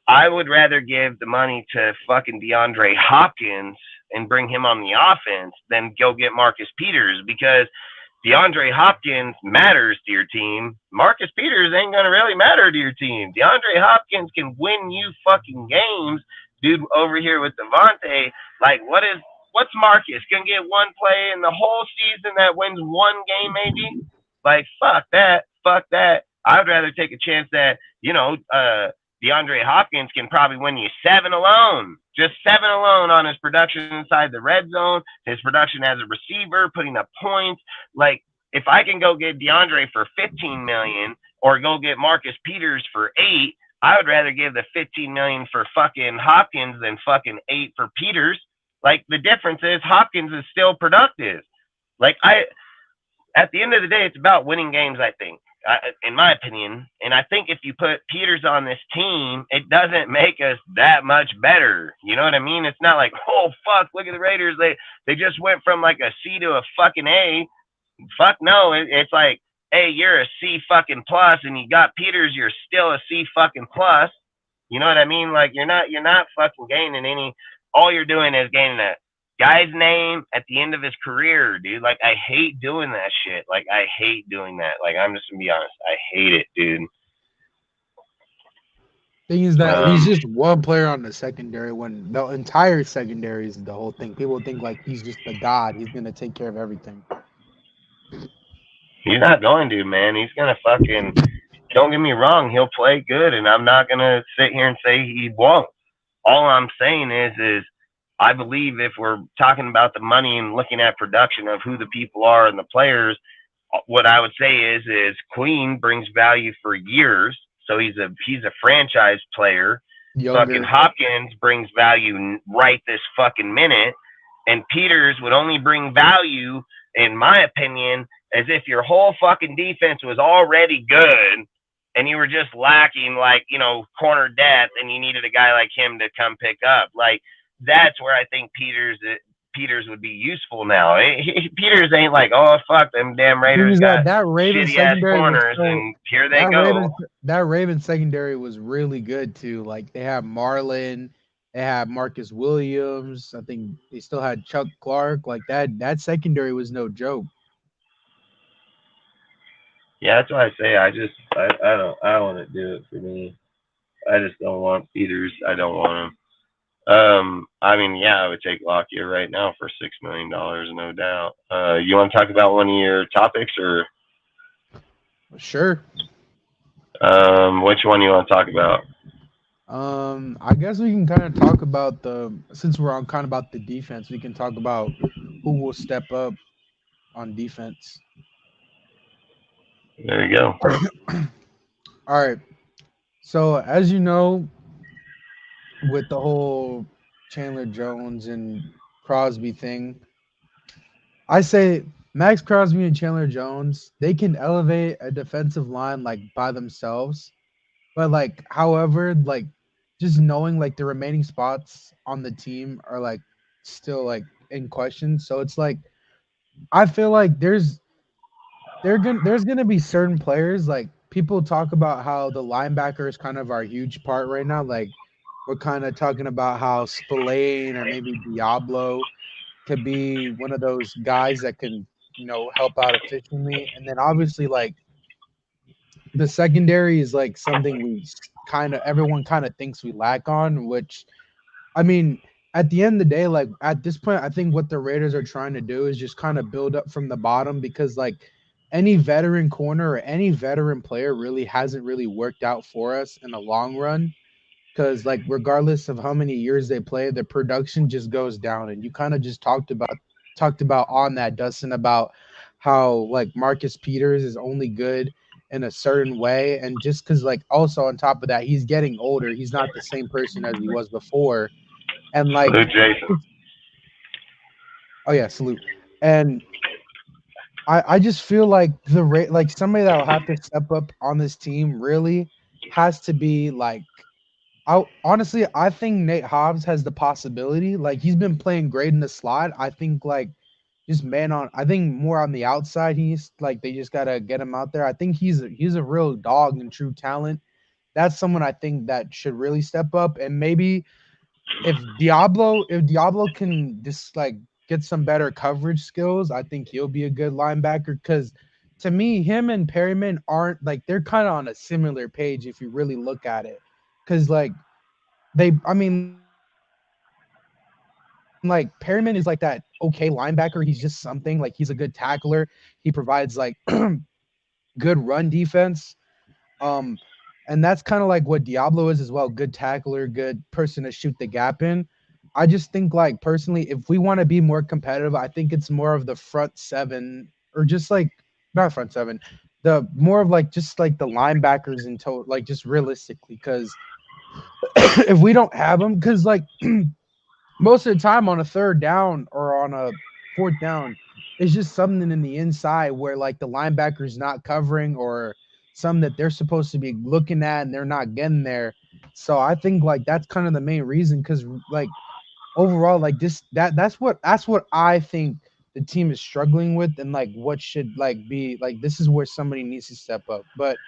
I would rather give the money to fucking DeAndre Hopkins and bring him on the offense than go get Marcus Peters because DeAndre Hopkins matters to your team. Marcus Peters ain't gonna really matter to your team. DeAndre Hopkins can win you fucking games, dude. Over here with Devontae, like what's Marcus gonna get one play in the whole season that wins one game maybe? Like fuck that, fuck that. I would rather take a chance that DeAndre Hopkins can probably win you 7 alone. Just 7 alone on his production inside the red zone, his production as a receiver, putting up points. Like, if I can go get DeAndre for $15 million or go get Marcus Peters for 8, I would rather give the $15 million for fucking Hopkins than fucking 8 for Peters. Like, the difference is Hopkins is still productive. Like, at the end of the day, it's about winning games, I think. In my opinion, and I think if you put Peters on this team, it doesn't make us that much better. You know what I mean? It's not like, oh fuck, look at the Raiders. They just went from like a C to a fucking A. Fuck no. It's like, hey, you're a C fucking plus, and you got Peters, you're still a C fucking plus. You know what I mean? Like you're not fucking gaining any. All you're doing is gaining a guy's name at the end of his career, dude. Like, I hate doing that shit. Like, I hate doing that. Like, I'm just gonna be honest. I hate it, dude. Thing is that he's just one player on the secondary when the entire secondary is the whole thing. People think like he's just the god. He's gonna take care of everything. He's not going to, man. He's gonna fucking. Don't get me wrong. He'll play good, and I'm not gonna sit here and say he won't. All I'm saying is I believe if we're talking about the money and looking at production of who the people are and the players, what I would say is Queen brings value for years, so he's a franchise player. Younger. Fucking Hopkins brings value right this fucking minute, and Peters would only bring value, in my opinion, as if your whole fucking defense was already good and you were just lacking corner depth, and you needed a guy like him to come pick up. Like, that's where I think Peters would be useful now. Peters ain't like, oh fuck, them damn Raiders got that Ravens shitty ass secondary corners, and here they go. That Ravens secondary was really good too. Like they had Marlin, they had Marcus Williams. I think they still had Chuck Clark. Like that secondary was no joke. Yeah, that's why I say I don't want to do it for me. I just don't want Peters. I don't want him. I mean, yeah, I would take Lockyer right now for $6 million, no doubt. You want to talk about one of your topics, or? Sure. Which one you want to talk about? I guess we can kind of talk about since we're on kind of about the defense, we can talk about who will step up on defense. There you go. All right. So as you know, with the whole Chandler Jones and Crosby thing, I say Max Crosby and Chandler Jones, they can elevate a defensive line like by themselves. But like, however, like just knowing like the remaining spots on the team are like still like in question. So it's like I feel like there's gonna be certain players, like people talk about how the linebacker is kind of our huge part right now. Like we're kind of talking about how Spillane or maybe Diablo could be one of those guys that can, help out efficiently. And then obviously like the secondary is like something everyone kind of thinks we lack on, which I mean, at the end of the day, like at this point, I think what the Raiders are trying to do is just kind of build up from the bottom, because like any veteran corner or any veteran player really hasn't really worked out for us in the long run. Because like regardless of how many years they play, the production just goes down. And you kind of just talked about on that, Dustin, about how like Marcus Peters is only good in a certain way. And just because like also on top of that, he's getting older. He's not the same person as he was before. And like Salute, Jason. Oh yeah, salute. And I just feel like like somebody that will have to step up on this team really has to be like, honestly, I think Nate Hobbs has the possibility. Like he's been playing great in the slot. I think like just man on. I think more on the outside. He's like they just gotta get him out there. I think he's a real dog and true talent. That's someone I think that should really step up. And maybe if Diablo can just like get some better coverage skills, I think he'll be a good linebacker. Because to me, him and Perryman aren't like they're kind of on a similar page if you really look at it. Because like I mean, like Perryman is like that okay linebacker. He's just something. Like he's a good tackler. He provides like good run defense. Um, and that's kind of like what Diablo is as well. Good tackler, good person to shoot the gap in. I just think like personally, if we want to be more competitive, I think it's more of the front seven or just like not front seven, the more of like just like the linebackers in total, like just realistically, because if we don't have them, because like most of the time on a third down or on a fourth down, it's just something in the inside where like the linebacker's not covering or some that they're supposed to be looking at and they're not getting there. So I think like that's kind of the main reason because like overall like this that's what I think the team is struggling with and like what should like be like this is where somebody needs to step up. But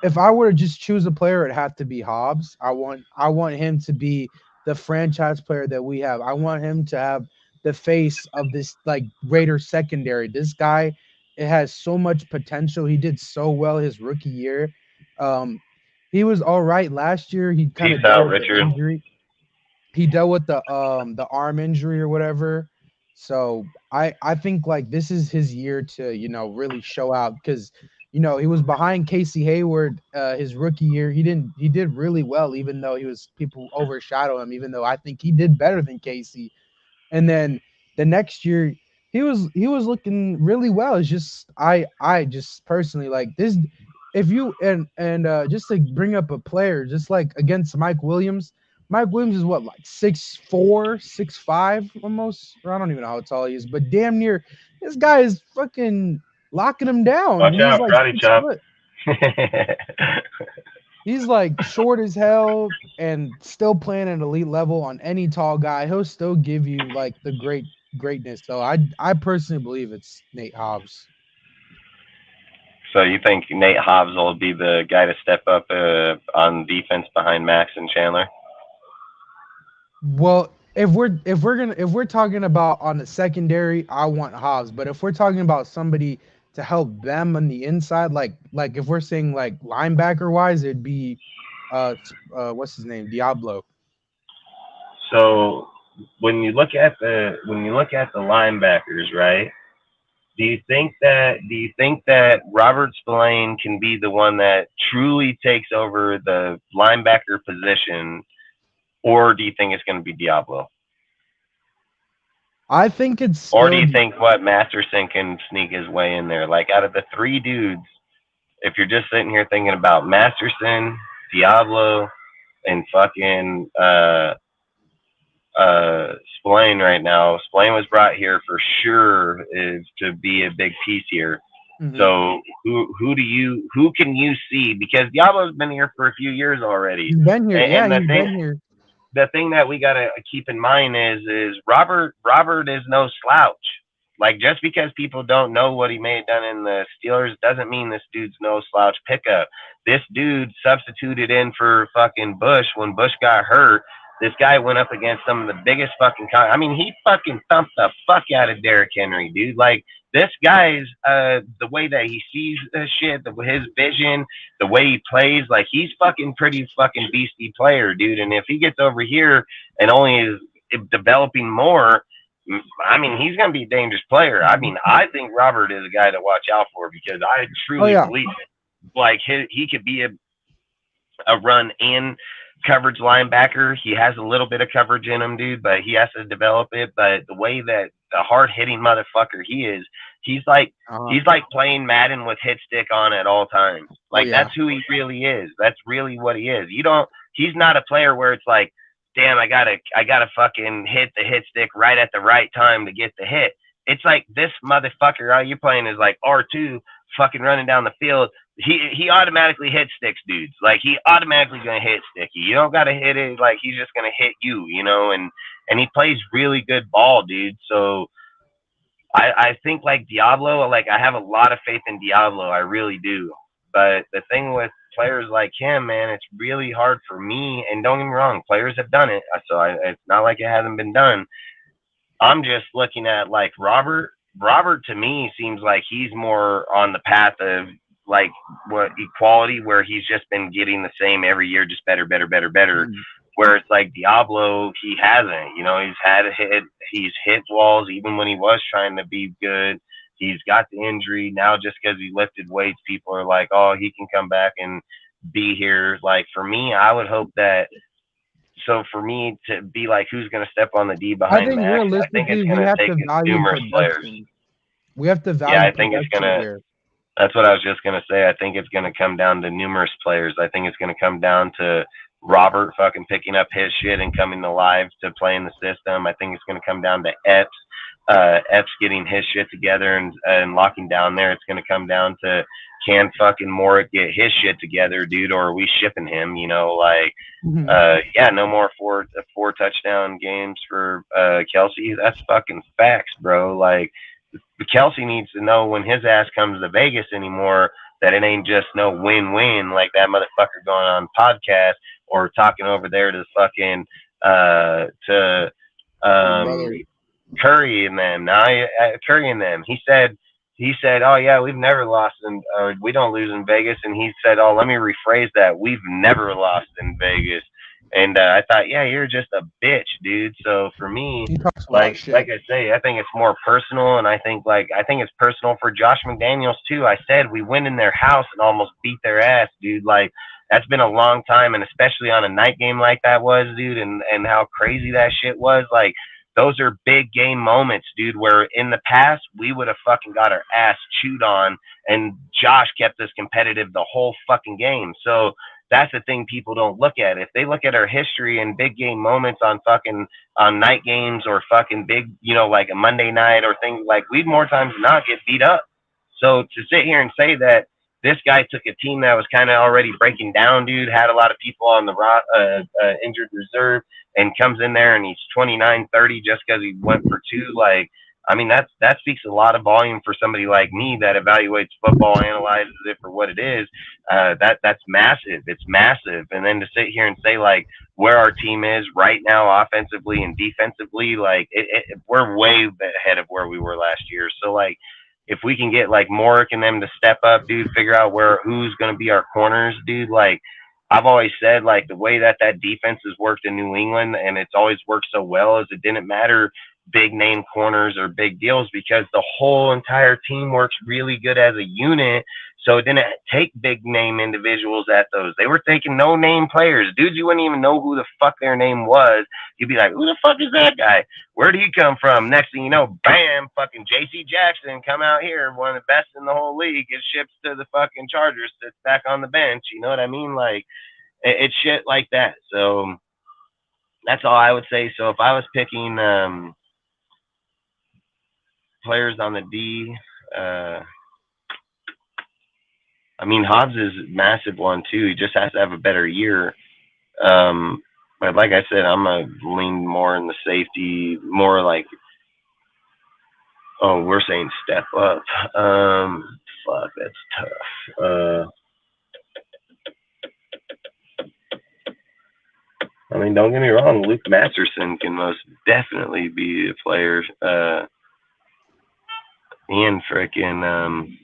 if I were to just choose a player, it'd have to be Hobbs. I want him to be the franchise player that we have. I want him to have the face of this like greater secondary. This guy, it has so much potential. He did so well his rookie year. Um, he was all right last year. He kind Peace of dealt out, with the Richard. injury. He dealt with the arm injury or whatever. So I think like this is his year to really show out because he was behind Casey Hayward his rookie year. He did really well even though he was people overshadow him. Even though I think he did better than Casey. And then the next year he was looking really well. It's just I just personally like this. If you and just to bring up a player, just like against Mike Williams. Mike Williams is what, like 6'4", 6'5", almost, or I don't even know how tall he is, but damn near this guy is fucking locking him down. Watch And he's out, like karate chop. 6 foot. He's like short as hell and still playing at elite level on any tall guy. He'll still give you like the greatness. So I personally believe it's Nate Hobbs. So you think Nate Hobbs will be the guy to step up on defense behind Max and Chandler? Well, if we're talking about on the secondary, I want Hobbs. But if we're talking about somebody to help them on the inside, like if we're saying like linebacker wise, it'd be what's his name, Diablo. So when you look at the linebackers, right? Do you think that Robert Spillane can be the one that truly takes over the linebacker position, or do you think it's going to be Diablo? I think it's Or do still you think what Masterson can sneak his way in there? Like out of the three dudes, if you're just sitting here thinking about Masterson, Diablo, and fucking Spillane right now, Spillane was brought here for sure is to be a big piece here. Mhm. So who can you see? Because Diablo's been here for a few years already, He's been here. Yeah, and he's been here. the thing that we gotta keep in mind is Robert is no slouch. Like just because people don't know what he may have done in the Steelers doesn't mean this dude's no slouch pickup. This dude substituted in for fucking Bush when Bush got hurt. This guy went up against some of the biggest fucking. I mean, he fucking thumped the fuck out of Derrick Henry, dude. Like this guy's the way that he sees this shit, his vision, the way he plays, like he's fucking pretty fucking beastie player, dude. And if he gets over here and only is developing more, I mean, he's gonna be a dangerous player. I mean, I think Robert is a guy to watch out for because I Oh truly yeah. believe like he could be a run in coverage linebacker. He has a little bit of coverage in him, dude, but he has to develop it. But the way that the hard hitting motherfucker he is, he's like Uh-huh. he's like playing Madden with hit stick on at all times. Oh Like yeah. that's who he really is. That's really what he is. He's not a player where it's like, damn, I gotta fucking hit the hit stick right at the right time to get the hit. It's like this motherfucker, all you're playing is like R2 fucking running down the field. He automatically hit sticks dudes. Like he automatically gonna hit sticky. You don't gotta hit it like he's just gonna hit you, and he plays really good ball, dude. So I think like Diablo, like I have a lot of faith in Diablo. I really do. But the thing with players like him, man, it's really hard for me. And don't get me wrong, players have done it, so it's not like it hasn't been done. I'm just looking at like Robert. Robert to me seems like he's more on the path of like what equality, where he's just been getting the same every year, just better, better, better, better. Mm. Where it's like Diablo, he hasn't. You know, he's hit walls even when he was trying to be good. He's got the injury now. Just because he lifted weights, people are like, oh, he can come back and be here. Like for me, I would hope that so for me to be like, who's going to step on the D I behind think Max? I think it's realistically, we going to have take to value numerous players. production. We have to Yeah, value I think it's going production to. here. That's what I was just going to say. I think it's going to come down to numerous players. I think it's going to come down to Robert fucking picking up his shit and coming alive to play in the system. I think it's going to come down to Epps. Epps getting his shit together and locking down there. It's going to come down to can fucking Morik get his shit together, dude, or are we shipping him? You know, like yeah, no more four touchdown games for Kelsey. That's fucking facts, bro. Like Kelsey needs to know when his ass comes to Vegas anymore that it ain't just no win-win like that motherfucker going on podcast or talking over there to fucking to Brother, Curry and them. Now Curry and them. He said, "Oh yeah, we've never lost in, or we don't lose in Vegas." And he said, "Oh, let me rephrase that. We've never lost in Vegas." And I thought, yeah, you're just a bitch, dude. So for me, he talks a lot of like shit. I say, I think it's more personal, and I think it's personal for Josh McDaniels too. I said we went in their house and almost beat their ass, dude. Like that's been a long time, and especially on a night game like that was, dude, and how crazy that shit was. Like those are big game moments, dude, where in the past we would have fucking got our ass chewed on and Josh kept us competitive the whole fucking game. So that's the thing people don't look at. If they look at our history and big game moments on fucking on night games or fucking big, like a Monday night or things like we'd more times than not get beat up. So to sit here and say that this guy took a team that was kind of already breaking down, dude, had a lot of people on the injured reserve, and comes in there and he's 29-30 just because he went for two. Like, I mean, that speaks a lot of volume for somebody like me that evaluates football, analyzes it for what it is. That's massive. It's massive. And then to sit here and say like where our team is right now, offensively and defensively, like we're way ahead of where we were last year. So like, if we can get like Morik and them to step up, dude, figure out who's going to be our corners, dude. Like I've always said, like the way that defense has worked in New England, and it's always worked so well, is it didn't matter big name corners or big deals because the whole entire team works really good as a unit. So it didn't take big name individuals at those. They were taking no name players, dudes. You wouldn't even know who the fuck their name was. You'd be like, who the fuck is that guy? Where did he come from? Next thing you know, bam, fucking J.C. Jackson come out here, one of the best in the whole league, gets shipped to the fucking Chargers, sits back on the bench. You know what I mean? Like it's shit like that. So that's all I would say. So if I was picking players on the D, I mean, Hobbs is a massive one too. He just has to have a better year. But like I said, I'm gonna lean more in the safety, more like, oh, we're saying step up. Fuck, that's tough. I mean, don't get me wrong, Luke Masterson can most definitely be a player. And freaking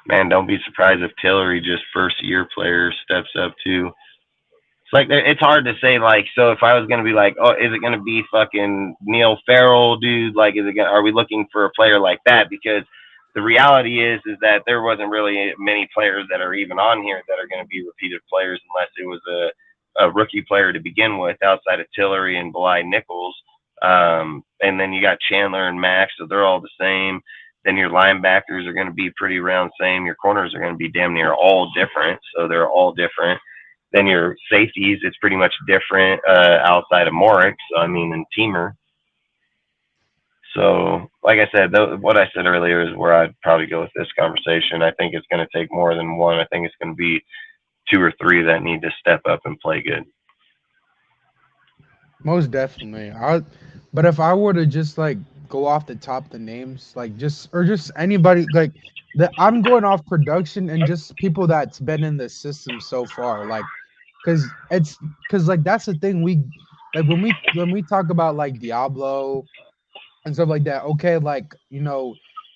man, don't be surprised if Tillery, just first year player, steps up too. It's like it's hard to say. Like, so if I was gonna be like, oh, is it gonna be fucking Neil Farrell, dude? Like, are we looking for a player like that? Because the reality is that there wasn't really many players that are even on here that are gonna be repeated players unless it was a rookie player to begin with, outside of Tillery and Bly Nichols. And then you got Chandler and Max, so they're all the same. Then your linebackers are going to be pretty around the same. Your corners are going to be damn near all different, so they're all different. Then your safeties, it's pretty much different outside of Morik, so I mean, and Teamer. So, like I said, what I said earlier is where I'd probably go with this conversation. I think it's going to take more than one. I think it's going to be two or three that need to step up and play good. Most definitely. But if I were to just like go off the top the names, like just or just anybody like the I'm going off production and just people that's been in the system so far. Like because like that's the thing we like when we talk about like Diablo and stuff like that. Okay, like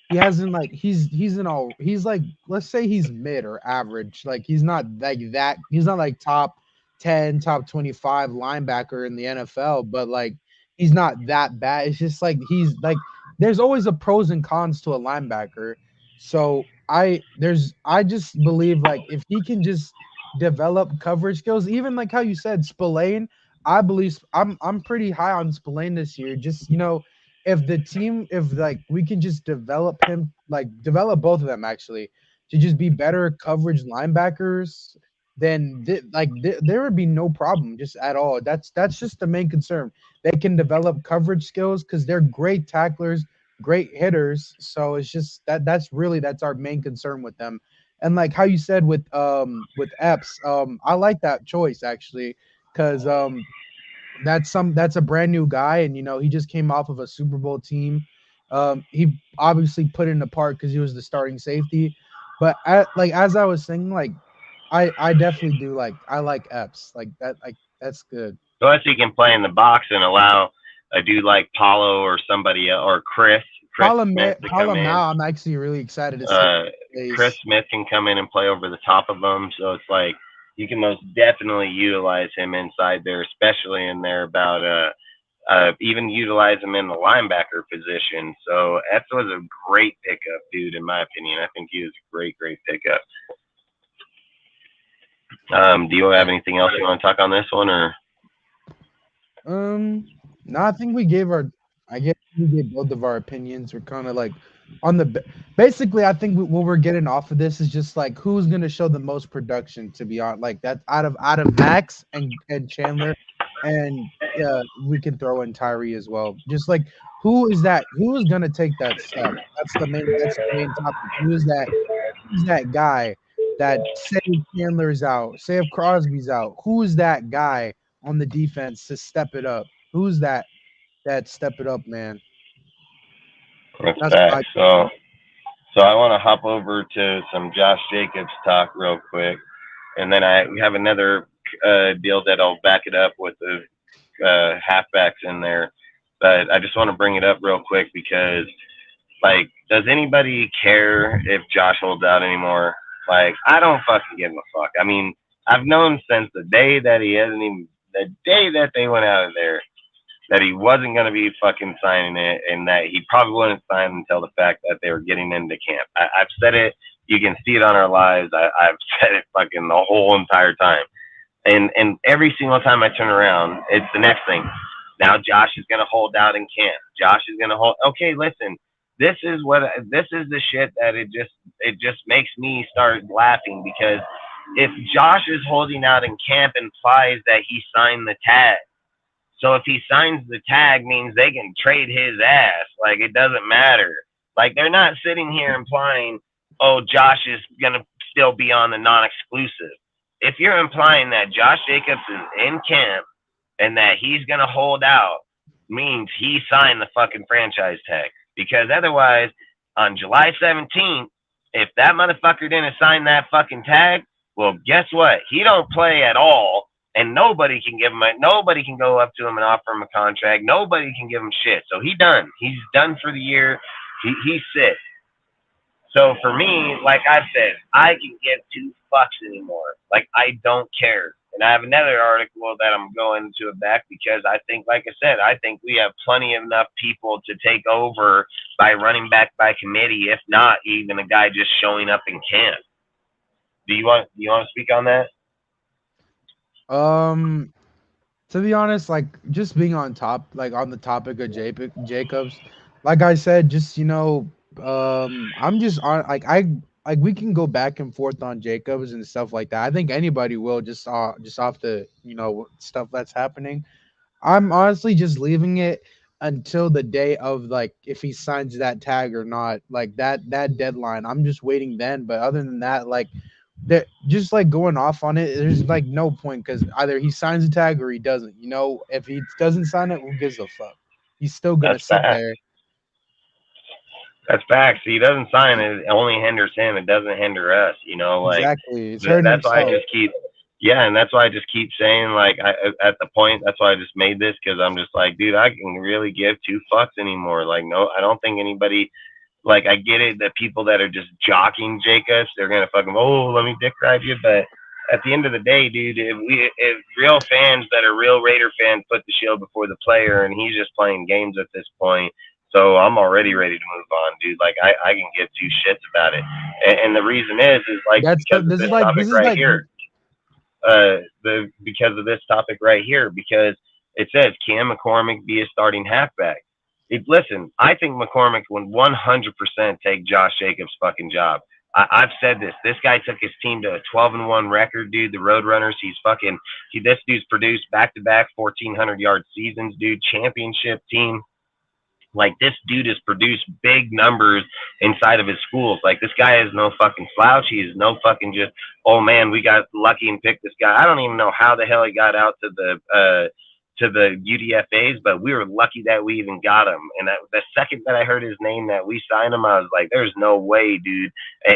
he hasn't like he's in all he's like let's say he's mid or average. Like he's not like that. He's not like top 10, top 25 linebacker in the NFL, but like he's not that bad. It's just like he's like there's always a pros and cons to a linebacker. So I just believe like if he can just develop coverage skills, even like how you said Spillane, I believe I'm pretty high on Spillane this year. Just if the team if like we can just develop him like develop both of them actually to just be better coverage linebackers then there would be no problem just at all. That's just the main concern. They can develop coverage skills because they're great tacklers, great hitters. So it's just that's our main concern with them. And like how you said with Epps, I like that choice actually because that's a brand new guy, and he just came off of a Super Bowl team. He obviously put in the part because he was the starting safety. But like as I was saying, like I definitely do I like Epps like that like that's good. Plus, he can play in the box and allow a dude like Paulo or somebody or Chris Smith to come Column in. now, I'm actually really excited to see Uh, how he Chris plays. Smith can come in and play over the top of them. So it's like you can most definitely utilize him inside there, especially in there about even utilize him in the linebacker position. So that was a great pickup, dude. In my opinion, I think he was a great pickup. Do you have Yeah. anything else you want to talk on this one, or No, I think we gave our. I guess we gave both of our opinions. We're kind of like on the. Basically, I think what we're getting off of this is just like who's gonna show the most production. To be honest, like that out of Max and Chandler, and we can throw in Tyree as well. Just like who is that? Who is gonna take that step? That's the main topic. Who's that guy that say if Chandler's out, say if Crosby's out, who's that guy on the defense to step it up? Who's that step it up, man? what's That's back? what So I want to hop over to some Josh Jacobs talk real quick, and then I have another deal that I'll back it up with the halfbacks in there. But I just want to bring it up real quick because, like, does anybody care if Josh holds out anymore? Like, I don't fucking give a fuck. I mean, I've known since the day that he hasn't even, the day that they went out of there, that he wasn't going to be fucking signing it and that he probably wouldn't sign until the fact that they were getting into camp. I've said it. You can see it on our lives. I've said it fucking the whole entire time. And every single time I turn around, it's the next thing. Now Josh is gonna hold out in camp. Josh is gonna hold. Okay, listen. This is the shit that it just makes me start laughing because if Josh is holding out in camp implies that he signed the tag. So if he signs the tag means they can trade his ass. Like it doesn't matter. Like they're not sitting here implying, oh, Josh is gonna still be on the non-exclusive. If you're implying that Josh Jacobs is in camp and that he's gonna hold out, means he signed the fucking franchise tag. Because otherwise, on July 17th, if that motherfucker didn't sign that fucking tag, well, guess what? He don't play at all and nobody can go up to him and offer him a contract. Nobody can give him shit. So he done. He's done for the year. He's sick. So for me, like I said, I can give two fucks anymore. Like I don't care. And I have another article that I'm going to it back because I think, like I said, I think we have plenty of enough people to take over by running back by committee, if not even a guy just showing up in camp. Do you want to speak on that? um to be honest, like just being on top, like on the topic of Jacobs, like I said, just I'm just on like we can go back and forth on Jacobs and stuff like that. I think anybody will just off the stuff that's happening. I'm honestly just leaving it until the day of like if he signs that tag or not, like that deadline. I'm just waiting then. But other than that, like that just like going off on it, there's like no point because either he signs a tag or he doesn't. If he doesn't sign it, who gives a fuck? He's still gonna That's sit bad. there. That's facts. He doesn't sign it. It only hinders him. It doesn't hinder us. You know, like Exactly. It's hurting that's why I himself. just keep, yeah, and that's why I just keep saying like at the point. That's why I just made this because I'm just like, dude, I can really give two fucks anymore. Like, no, I don't think anybody. Like, I get it that people that are just jockeying Jacobs, they're gonna fucking let me dick ride you, but at the end of the day, dude, if real fans that are real Raider fans put the shield before the player, and he's just playing games at this point, so I'm already ready to move on, dude. Like I can give two shits about it, and the reason is like That's because of this is this like topic this is right like here, because of this topic right here, because it says, can McCormick be a starting halfback? Listen, I think McCormick would 100% take Josh Jacobs' fucking job. I've said this. This guy took his team to a 12-1 record, dude. The Roadrunners. This dude's produced back-to-back 1,400-yard seasons, dude. Championship team. Like, this dude has produced big numbers inside of his schools. Like, this guy is no fucking slouch. He is no fucking just, oh man, we got lucky and picked this guy. I don't even know how the hell he got out to the UDFAs, but we were lucky that we even got him. And the second that I heard his name that we signed him, I was like, there's no way, dude.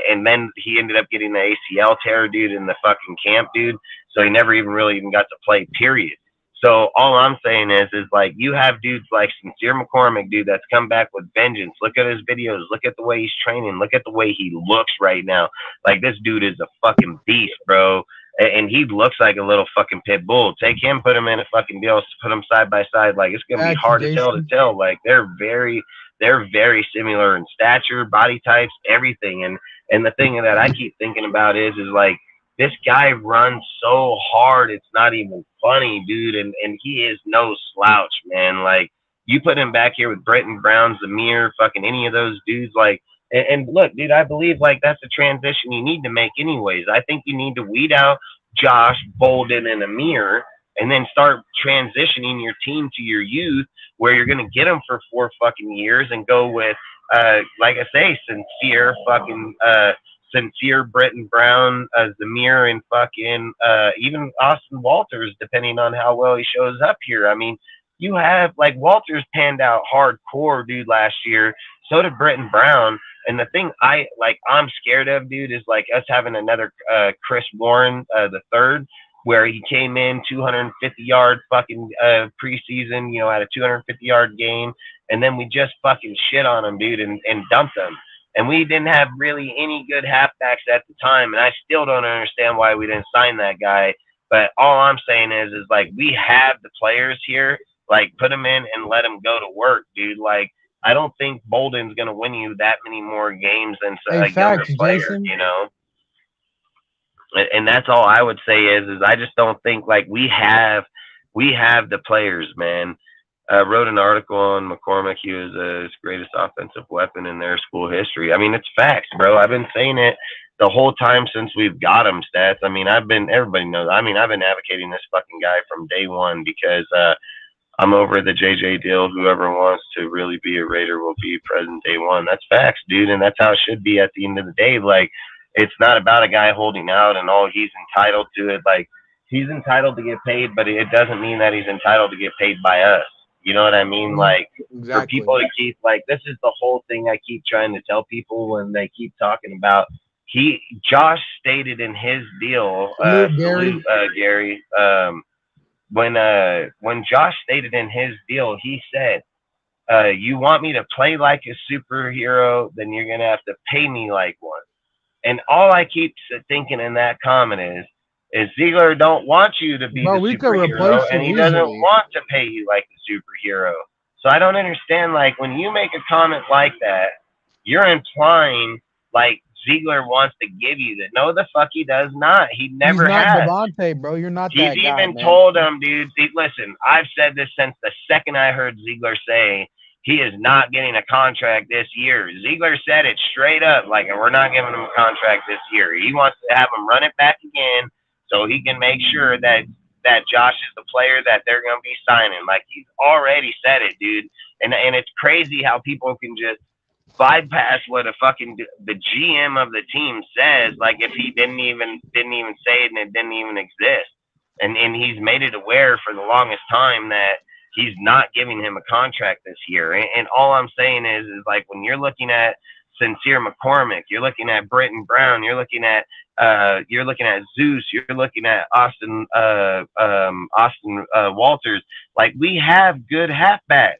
And then he ended up getting the ACL tear, dude, in the fucking camp, dude. So he never even really even got to play, period. So all I'm saying is like, you have dudes like Sincere McCormick, dude, that's come back with vengeance. Look at his videos. Look at the way he's training. Look at the way he looks right now. Like, this dude is a fucking beast, bro. And he looks like a little fucking pit bull. Take him, put him in a fucking deal, put him side by side. Like, it's gonna be Facts, hard as hell to Jason. tell. Like, they're very similar in stature, body types, everything. And the thing that I keep thinking about is like, this guy runs so hard, it's not even funny, dude. And he is no slouch, man. Like, you put him back here with Britton Brown, Zamir, fucking any of those dudes, like, and look, dude, I believe like that's a transition you need to make anyways. I think you need to weed out Josh, Bolden, and Amir, and then start transitioning your team to your youth, where you're gonna get them for 4 fucking years and go with, like I say, Sincere, Britton Brown, Zamir, and fucking even Austin Walters, depending on how well he shows up here. I mean, you have like Walters panned out hardcore, dude, last year. So did Britton Brown. And the thing I'm scared of, dude, is like us having another Chris Warren the third, where he came in 250-yard fucking preseason, at a 250-yard game, and then we just fucking shit on him, dude, and dumped him. And we didn't have really any good halfbacks at the time, and I still don't understand why we didn't sign that guy. But all I'm saying is like, we have the players here. Like, put them in and let them go to work, dude. Like, I don't think Bolden's gonna win you that many more games than a younger Facts, player, Jason. And that's all I would say is I just don't think like we have the players, man. Wrote an article on McCormick. He was his greatest offensive weapon in their school history. I mean, it's facts, bro. I've been saying it the whole time since we've got him, Stats. I mean, everybody knows. I mean, I've been advocating this fucking guy from day one because I'm over the JJ deal. Whoever wants to really be a Raider will be present day one. That's facts, dude, and that's how it should be at the end of the day. Like, it's not about a guy holding out and all he's entitled to it. Like, he's entitled to get paid, but it doesn't mean that he's entitled to get paid by us. You know what I mean? Like, Exactly. for people to keep, like, this is the whole thing I keep trying to tell people when they keep talking about. Josh stated in his deal, Gary. Gary, when Josh stated in his deal, he said, you want me to play like a superhero, then you're going to have to pay me like one. And all I keep thinking in that comment is Ziegler don't want you to be the superhero, and he doesn't want to pay you like the superhero. So I don't understand, like, when you make a comment like that, you're implying like Ziegler wants to give you that. No, the fuck he does not. He never has. He's not Devontae, bro. You're not that He's guy, even man. told him, dude. Listen, I've said this since the second I heard Ziegler say he is not getting a contract this year. Ziegler said it straight up, like, we're not giving him a contract this year. He wants to have him run it back again so he can make sure that Josh is the player that they're going to be signing. Like, he's already said it, dude. And it's crazy how people can just bypass what the GM of the team says, like if he didn't even say it and it didn't even exist. And he's made it aware for the longest time that he's not giving him a contract this year. And all I'm saying is like when you're looking at Sincere McCormick, you're looking at Britton Brown, you're looking at Zeus, you're looking at Austin Walters. Like we have good halfbacks.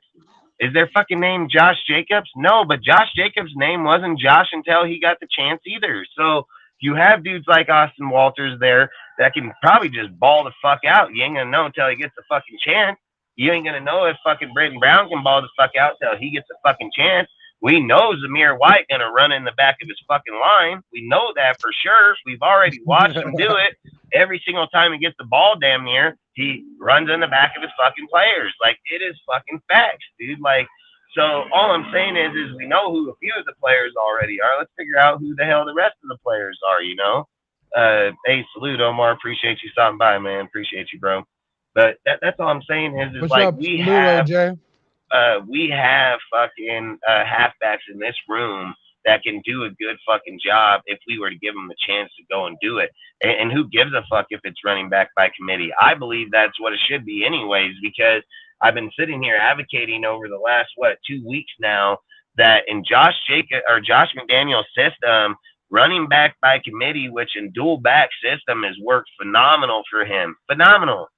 Is their fucking name Josh Jacobs? No, but Josh Jacobs' name wasn't Josh until he got the chance either. So you have dudes like Austin Walters there that can probably just ball the fuck out. You ain't gonna know until he gets the fucking chance. You ain't gonna know if fucking Britton Brown can ball the fuck out till he gets a fucking chance. We know Zamir White gonna run in the back of his fucking line. We know that for sure. We've already watched him do it. Every single time he gets the ball damn near, he runs in the back of his fucking players. Like, it is fucking facts, dude. Like, so all I'm saying is we know who a few of the players already are. Let's figure out who the hell the rest of the players are, you know? Hey, salute, Omar. Appreciate you stopping by, man. Appreciate you, bro. But that's all I'm saying is What's like up, OJ? we have fucking halfbacks in this room that can do a good fucking job if we were to give them the chance to go and do it. And who gives a fuck if it's running back by committee? I believe that's what it should be anyways, because I've been sitting here advocating over the last, 2 weeks now that in Josh McDaniel's system, running back by committee, which in dual back system has worked phenomenal for him. Phenomenal.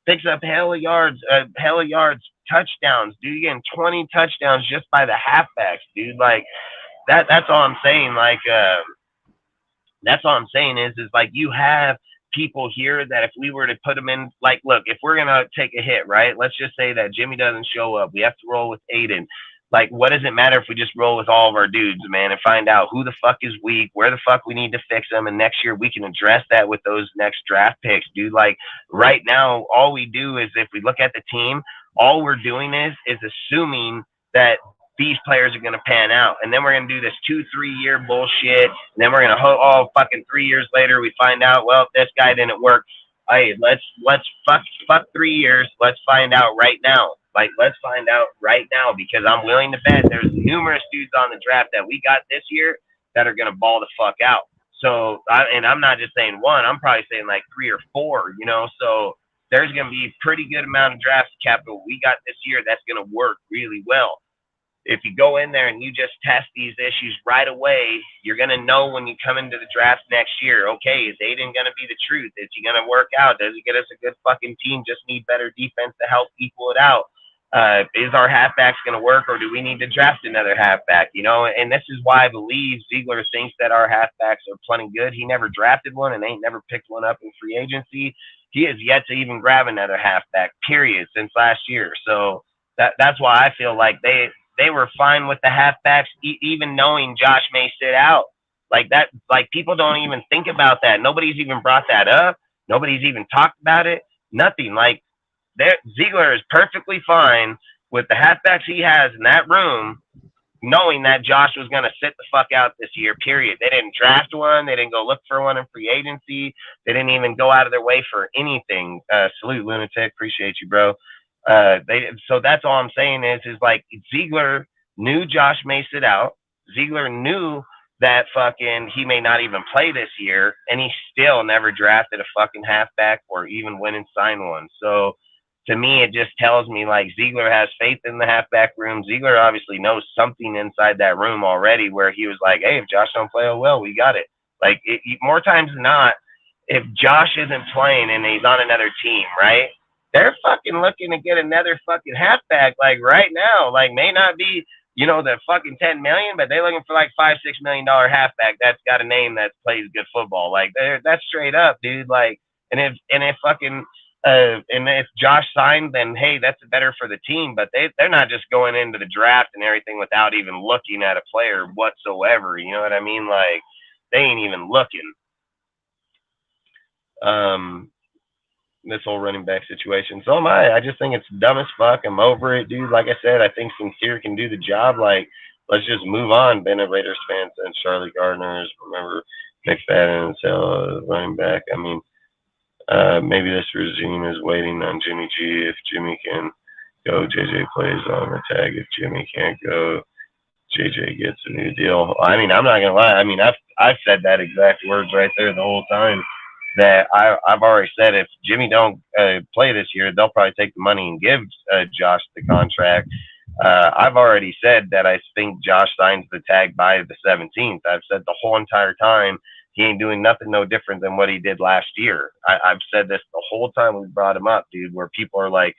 Picks up hella yards, touchdowns. Dude, you're getting 20 touchdowns just by the halfbacks, dude. Like, that's all I'm saying. Like, that's all I'm saying is like you have people here that if we were to put them in, like, look, if we're gonna take a hit, right? Let's just say that Jimmy doesn't show up. We have to roll with Aiden. Like, what does it matter if we just roll with all of our dudes, man, and find out who the fuck is weak, where the fuck we need to fix them, and next year we can address that with those next draft picks, dude. Like, right now, all we do is if we look at the team, all we're doing is assuming that these players are going to pan out. And then we're going to do this 2-3 year bullshit. And then we're going to, fucking 3 years later, we find out, well, this guy didn't work. Hey, let's fuck 3 years. Let's find out right now. Like, let's find out right now, because I'm willing to bet there's numerous dudes on the draft that we got this year that are going to ball the fuck out. So, and I'm not just saying one, I'm probably saying like 3 or 4, you know? So there's going to be a pretty good amount of draft capital we got this year that's going to work really well. If you go in there and you just test these issues right away, you're going to know when you come into the draft next year, okay, is Aiden going to be the truth? Is he going to work out? Does he get us a good fucking team? Just need better defense to help equal it out. Is our halfbacks going to work, or do we need to draft another halfback? You know, and this is why I believe Ziegler thinks that our halfbacks are plenty good. He never drafted one and ain't never picked one up in free agency. He has yet to even grab another halfback, period, since last year. So that's why I feel like they were fine with the halfbacks, even knowing Josh may sit out. Like that, like people don't even think about that. Nobody's even brought that up. Nobody's even talked about it. Nothing. Like, Ziegler is perfectly fine with the halfbacks he has in that room, knowing that Josh was going to sit the fuck out this year, period. They didn't draft one. They didn't go look for one in free agency. They didn't even go out of their way for anything. Salute, Lunatic. Appreciate you, bro. So that's all I'm saying is like Ziegler knew Josh may sit out. Ziegler knew that fucking he may not even play this year, and he still never drafted a fucking halfback or even went and signed one. So to me, it just tells me like Ziegler has faith in the halfback room. Ziegler obviously knows something inside that room already where he was like, hey, if Josh don't play, oh, well, we got it. Like, more times than not, if Josh isn't playing and he's on another team, right, they're fucking looking to get another fucking halfback, like, right now. Like, may not be, you know, the fucking 10 million, but they're looking for like $5-6 million halfback that's got a name that plays good football. Like, that's straight up, dude. Like, and if fucking and if Josh signed, then hey, that's better for the team. But they're not just going into the draft and everything without even looking at a player whatsoever. You know what I mean? Like, they ain't even looking. This whole running back situation. So am I. I just think it's dumb as fuck. I'm over it, dude. Like I said, I think Sincere can do the job. Like, let's just move on. Been a Raiders fan since Charlie Gardner's. Remember McFadden and running back. I mean, maybe this regime is waiting on Jimmy G. If Jimmy can go, JJ plays on the tag. If Jimmy can't go, JJ gets a new deal. I mean, I'm not gonna lie. I mean, I've said that exact words right there the whole time. that I've already said if Jimmy don't play this year, they'll probably take the money and give Josh the contract. I've already said that I think Josh signs the tag by the 17th. I've said the whole entire time he ain't doing nothing no different than what he did last year. I've said this the whole time we brought him up, dude, where people are like,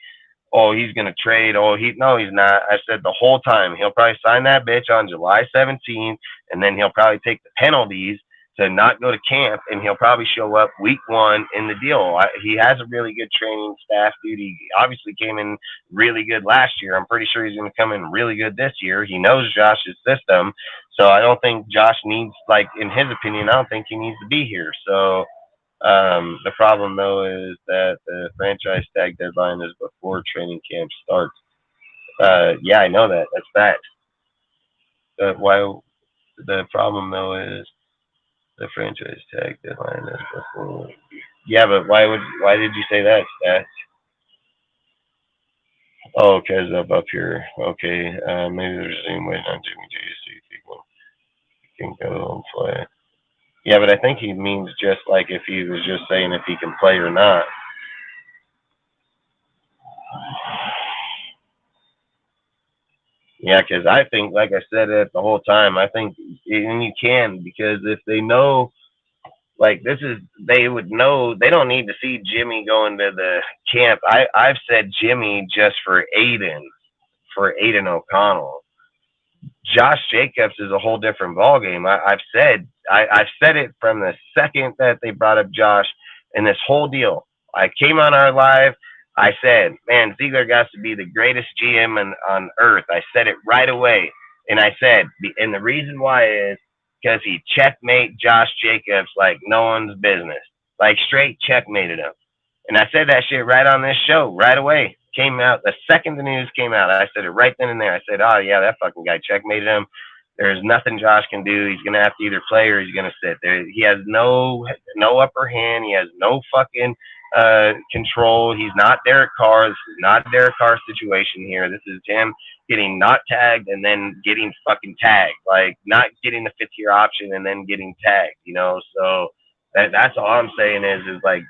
oh, he's gonna trade. Oh, no, he's not. I said the whole time he'll probably sign that bitch on July 17th, and then he'll probably take the penalties to not go to camp, and he'll probably show up week one in the deal. He has a really good training staff, dude. He obviously came in really good last year. I'm pretty sure he's going to come in really good this year. He knows Josh's system, so I don't think Josh needs, like, in his opinion, I don't think he needs to be here. So the problem though is that the franchise tag deadline is before training camp starts. Yeah, I know that. That's fact. But why? The problem though is the franchise tag deadline is before. Yeah, but why did you say that, Stats? Oh, because up here. Okay, maybe there's a same waiting on Jimmy G to see if he can go and play. Yeah, but I think he means just like if he was just saying if he can play or not. Yeah, because I think, like I said it the whole time, I think, and you can, because if they know, like, this is, they would know, they don't need to see Jimmy going to the camp. I've said Jimmy just for Aiden O'Connell. Josh Jacobs is a whole different ballgame. I've said it from the second that they brought up Josh and this whole deal. I came on our live. I said, man, Ziegler got to be the greatest GM on earth. I said it right away. And I said, and the reason why is because he checkmate Josh Jacobs like no one's business. Like straight checkmated him. And I said that shit right on this show right away. Came out the second the news came out. I said it right then and there. I said, oh yeah, that fucking guy checkmated him. There's nothing Josh can do. He's gonna have to either play or he's gonna sit there. He has no upper hand. He has no fucking control. He's not Derek Carr. This is not a Derek Carr situation here. This is him getting not tagged and then getting fucking tagged. Like not getting the 5th year option and then getting tagged. So that's all I'm saying is like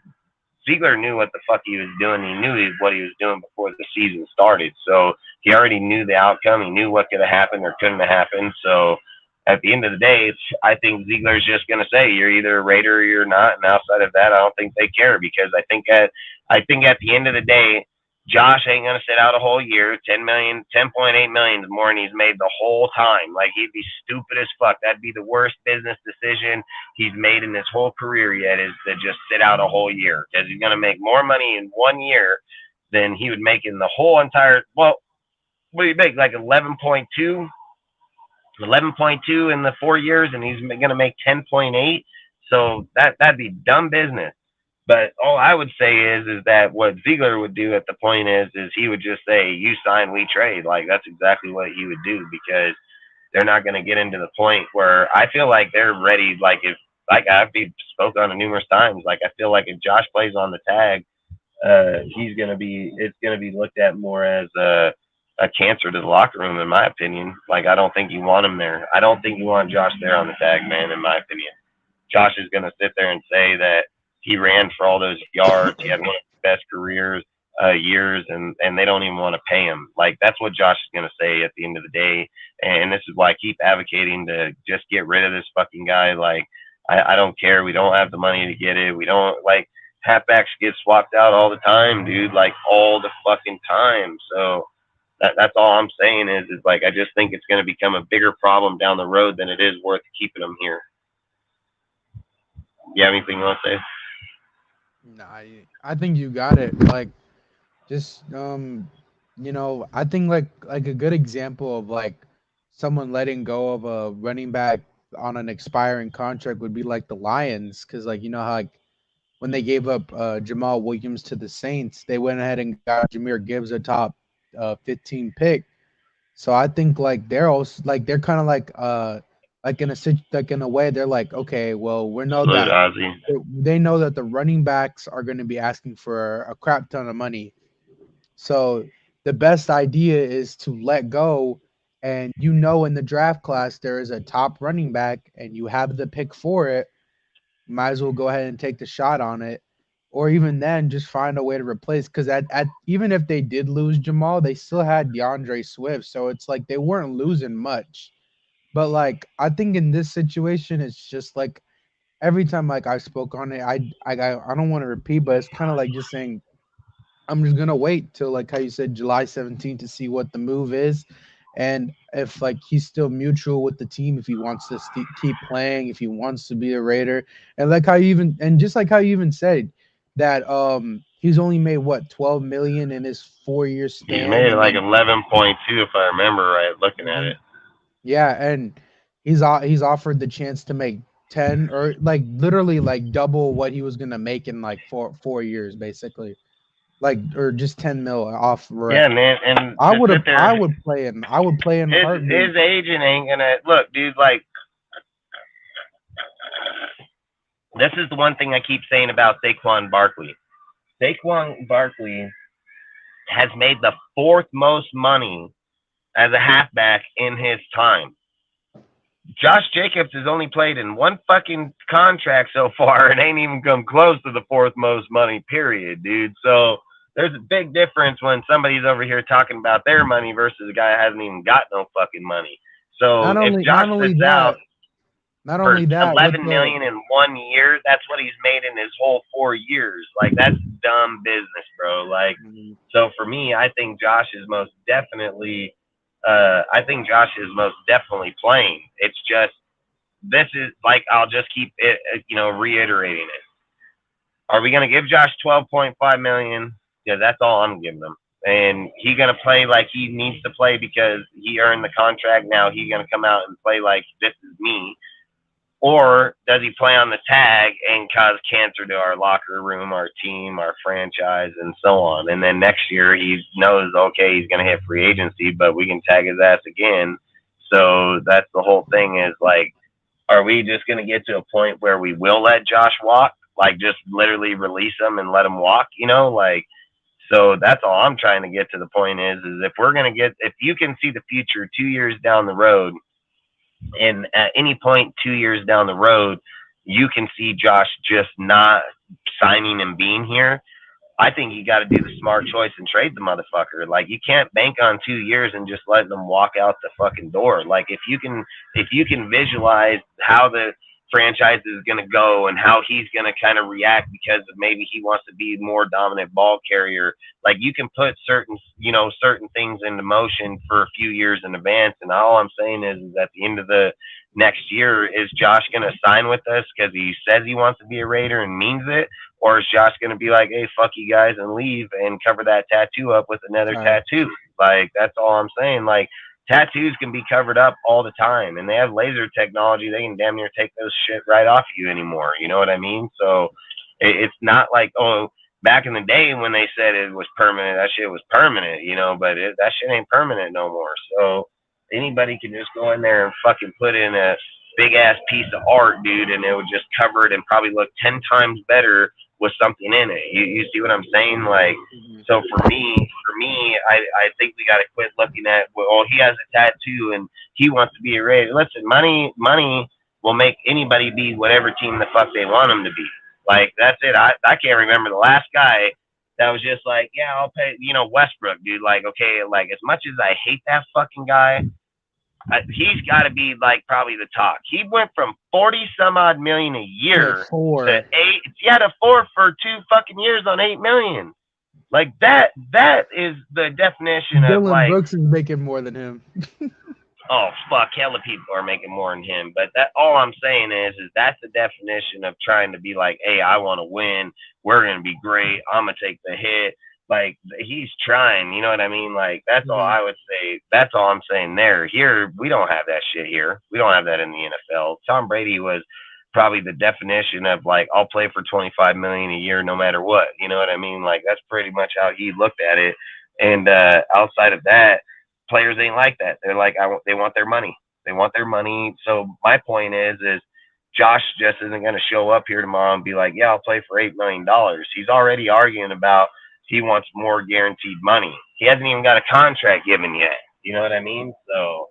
Ziegler knew what the fuck he was doing. He knew what he was doing before the season started. So he already knew the outcome. He knew what could have happened or couldn't have happened. So at the end of the day, I think Ziegler's just going to say you're either a Raider or you're not. And outside of that, I don't think they care because I think at the end of the day, Josh ain't gonna sit out a whole year. 10.8 million is more than he's made the whole time. Like he'd be stupid as fuck. That'd be the worst business decision he's made in his whole career yet is to just sit out a whole year because he's gonna make more money in 1 year than he would make in the whole entire. Well, what do you make? Like 11.2 in the 4 years, and he's gonna make 10.8. So that'd be dumb business. But all I would say is that what Ziegler would do at the point is he would just say, you sign, we trade. Like, that's exactly what he would do because they're not going to get into the point where I feel like they're ready. Like, I've spoke on it numerous times. Like, I feel like if Josh plays on the tag, it's going to be looked at more as a cancer to the locker room, in my opinion. Like, I don't think you want him there. I don't think you want Josh there on the tag, man, in my opinion. Josh is going to sit there and say that he ran for all those yards. He had one of his best years, and they don't even want to pay him. Like, that's what Josh is going to say at the end of the day. And this is why I keep advocating to just get rid of this fucking guy. Like, I don't care. We don't have the money to get it. We don't, like, halfbacks get swapped out all the time, dude, like all the fucking time. So that's all I'm saying is like, I just think it's going to become a bigger problem down the road than it is worth keeping him here. You have anything you want to say? No, I think you got it. Like, just I think like a good example of like someone letting go of a running back on an expiring contract would be like the Lions, because like how like when they gave up Jamal Williams to the Saints, they went ahead and got Jahmyr Gibbs a top 15 pick. So I think like they're also like they're kind of like in a way they're like, okay, well we know that they know that the running backs are going to be asking for a crap ton of money. So the best idea is to let go, and in the draft class there is a top running back and you have the pick for it. might as well go ahead and take the shot on it. Or even then, just find a way to replace. Because at even if they did lose Jamal, they still had DeAndre Swift, so it's like they weren't losing much. But like I think in this situation, it's just like every time like I spoke on it, I don't want to repeat, but it's kind of like just saying I'm just gonna wait till like how you said July 17th to see what the move is, and if like he's still mutual with the team, if he wants to keep playing, if he wants to be a Raider, and like how you even and just like how you even said that he's only made what 12 million in his 4 year He's span, made and like then 11.2 if I remember right, looking at mhm, it. yeah, and he's offered the chance to make 10 or like literally like double what he was gonna make in like 4 years basically, like or just 10 mil off Yeah, rep. man, and to sit there, I would play in a his heartbeat. agent ain't gonna look, dude. Like, this is the one thing I keep saying about Saquon Barkley. Saquon Barkley has made the fourth most money as a halfback in his time. Josh Jacobs has only played in one fucking contract so far and ain't even come close to the fourth most money, period, dude. So there's a big difference when somebody's over here talking about their money versus a guy that hasn't even got no fucking money. So Not if only Josh not only sits out that, not for only that with 11 the million in 1 year, that's what he's made in his whole 4 years. Like, that's dumb business, bro. Like, mhm, so for me, I think Josh is most definitely playing. It's just this is like I'll just keep it, reiterating it. Are we gonna give Josh 12.5 million? Yeah, that's all I'm giving him. And he gonna play like he needs to play because he earned the contract. Now he gonna come out and play like this is me, or does he play on the tag and cause cancer to our locker room, our team, our franchise, and so on? And then next year he knows, okay, he's going to hit free agency, but we can tag his ass again. So that's the whole thing is like, are we just going to get to a point where we will let Josh walk? Like just literally release him and let him walk, like, so that's all I'm trying to get to the point is if we're going to if you can see the future 2 years down the road, and at any point 2 years down the road, you can see Josh just not signing and being here. I think you got to do the smart choice and trade the motherfucker. Like you can't bank on 2 years and just let them walk out the fucking door. Like if you can visualize how the franchise is going to go and how he's going to kind of react because maybe he wants to be more dominant ball carrier, like you can put certain things into motion for a few years in advance. And all I'm saying is at the end of the next year, is Josh going to sign with us because he says he wants to be a Raider and means it? Or is Josh going to be like, hey, fuck you guys and leave and cover that tattoo up with another right. tattoo? Like, that's all I'm saying. Like, tattoos can be covered up all the time, and they have laser technology. They can damn near take those shit right off you anymore. You know what I mean? So it's not like, oh, back in the day when they said it was permanent, that shit was permanent, but that shit ain't permanent no more. So anybody can just go in there and fucking put in a big ass piece of art, dude, and it would just cover it and probably look 10 times better with something in it. You see what I'm saying? Like, Mhm. so for me, I think we got to quit looking at, well, he has a tattoo and he wants to be a Raider. Listen, money will make anybody be whatever team the fuck they want them to be. Like, that's it. I can't remember the last guy that was just like, yeah, I'll pay, Westbrook, dude. Like, okay, like as much as I hate that fucking guy, he's got to be like probably the top. He went from 40 some odd million a To year to 4. eight. He had a 4 for 2 fucking years on 8 million. Like that is the definition of Dylan like, Brooks is making more than him. oh fuck, hella people are making more than him. But that all I'm saying is that's the definition of trying to be like, hey, I want to win. We're gonna be great. I'm gonna take the hit. Like he's trying, you know what I mean? Like that's all Mhm. I would say. That's all I'm saying there. Here we don't have that shit here. We don't have that in the NFL. Tom Brady was probably the definition of like I'll play for 25 million a year no matter what. You know what I mean? Like that's pretty much how he looked at it. And outside of that, players ain't like that. They're like they want their money. They want their money. So my point is Josh just isn't going to show up here tomorrow and be like, yeah, I'll play for $8 million. He's already arguing about he wants more guaranteed money. He hasn't even got a contract given yet. You know what I mean? So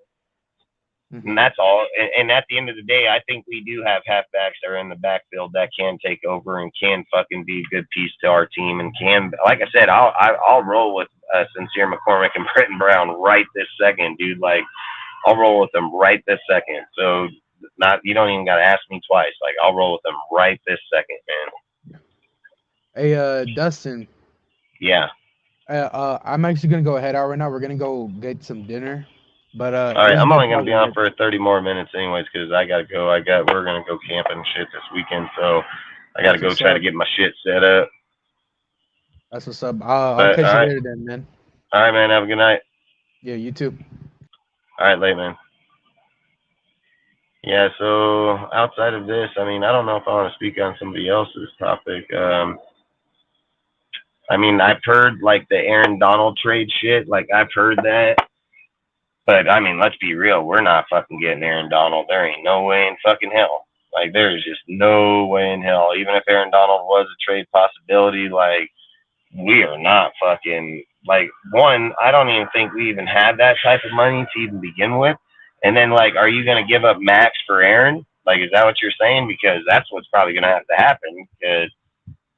And that's all. And at the end of the day, I think we do have halfbacks that are in the backfield that can take over and can fucking be a good piece to our team and can, like I said, I'll roll with Sincere McCormick and Britton Brown right this second, dude. Like I'll roll with them right this second. So you don't even got to ask me twice. Like I'll roll with them right this second, man. Hey, Dustin. Yeah. I'm actually gonna go head out right now. We're gonna go get some dinner. But all right, I'm only gonna be on man. for 30 more minutes anyways because I gotta go. We're gonna go camping and shit this weekend, so I gotta go try to get my shit set up. That's what's up. I'll catch you later then, man. All right, man. Have a good night. Yeah, you too. All right, late, man. Yeah, so outside of this, I mean, I don't know if I want to speak on somebody else's topic. I mean, I've heard like the Aaron Donald trade shit. Like I've heard that. But I mean, let's be real. We're not fucking getting Aaron Donald. There ain't no way in fucking hell. Like there is just no way in hell. Even if Aaron Donald was a trade possibility, like we are not fucking like one. I don't even think we even have that type of money to even begin with. And then like, are you gonna give up Max for Aaron? Like, is that what you're saying? Because that's what's probably gonna have to happen. Because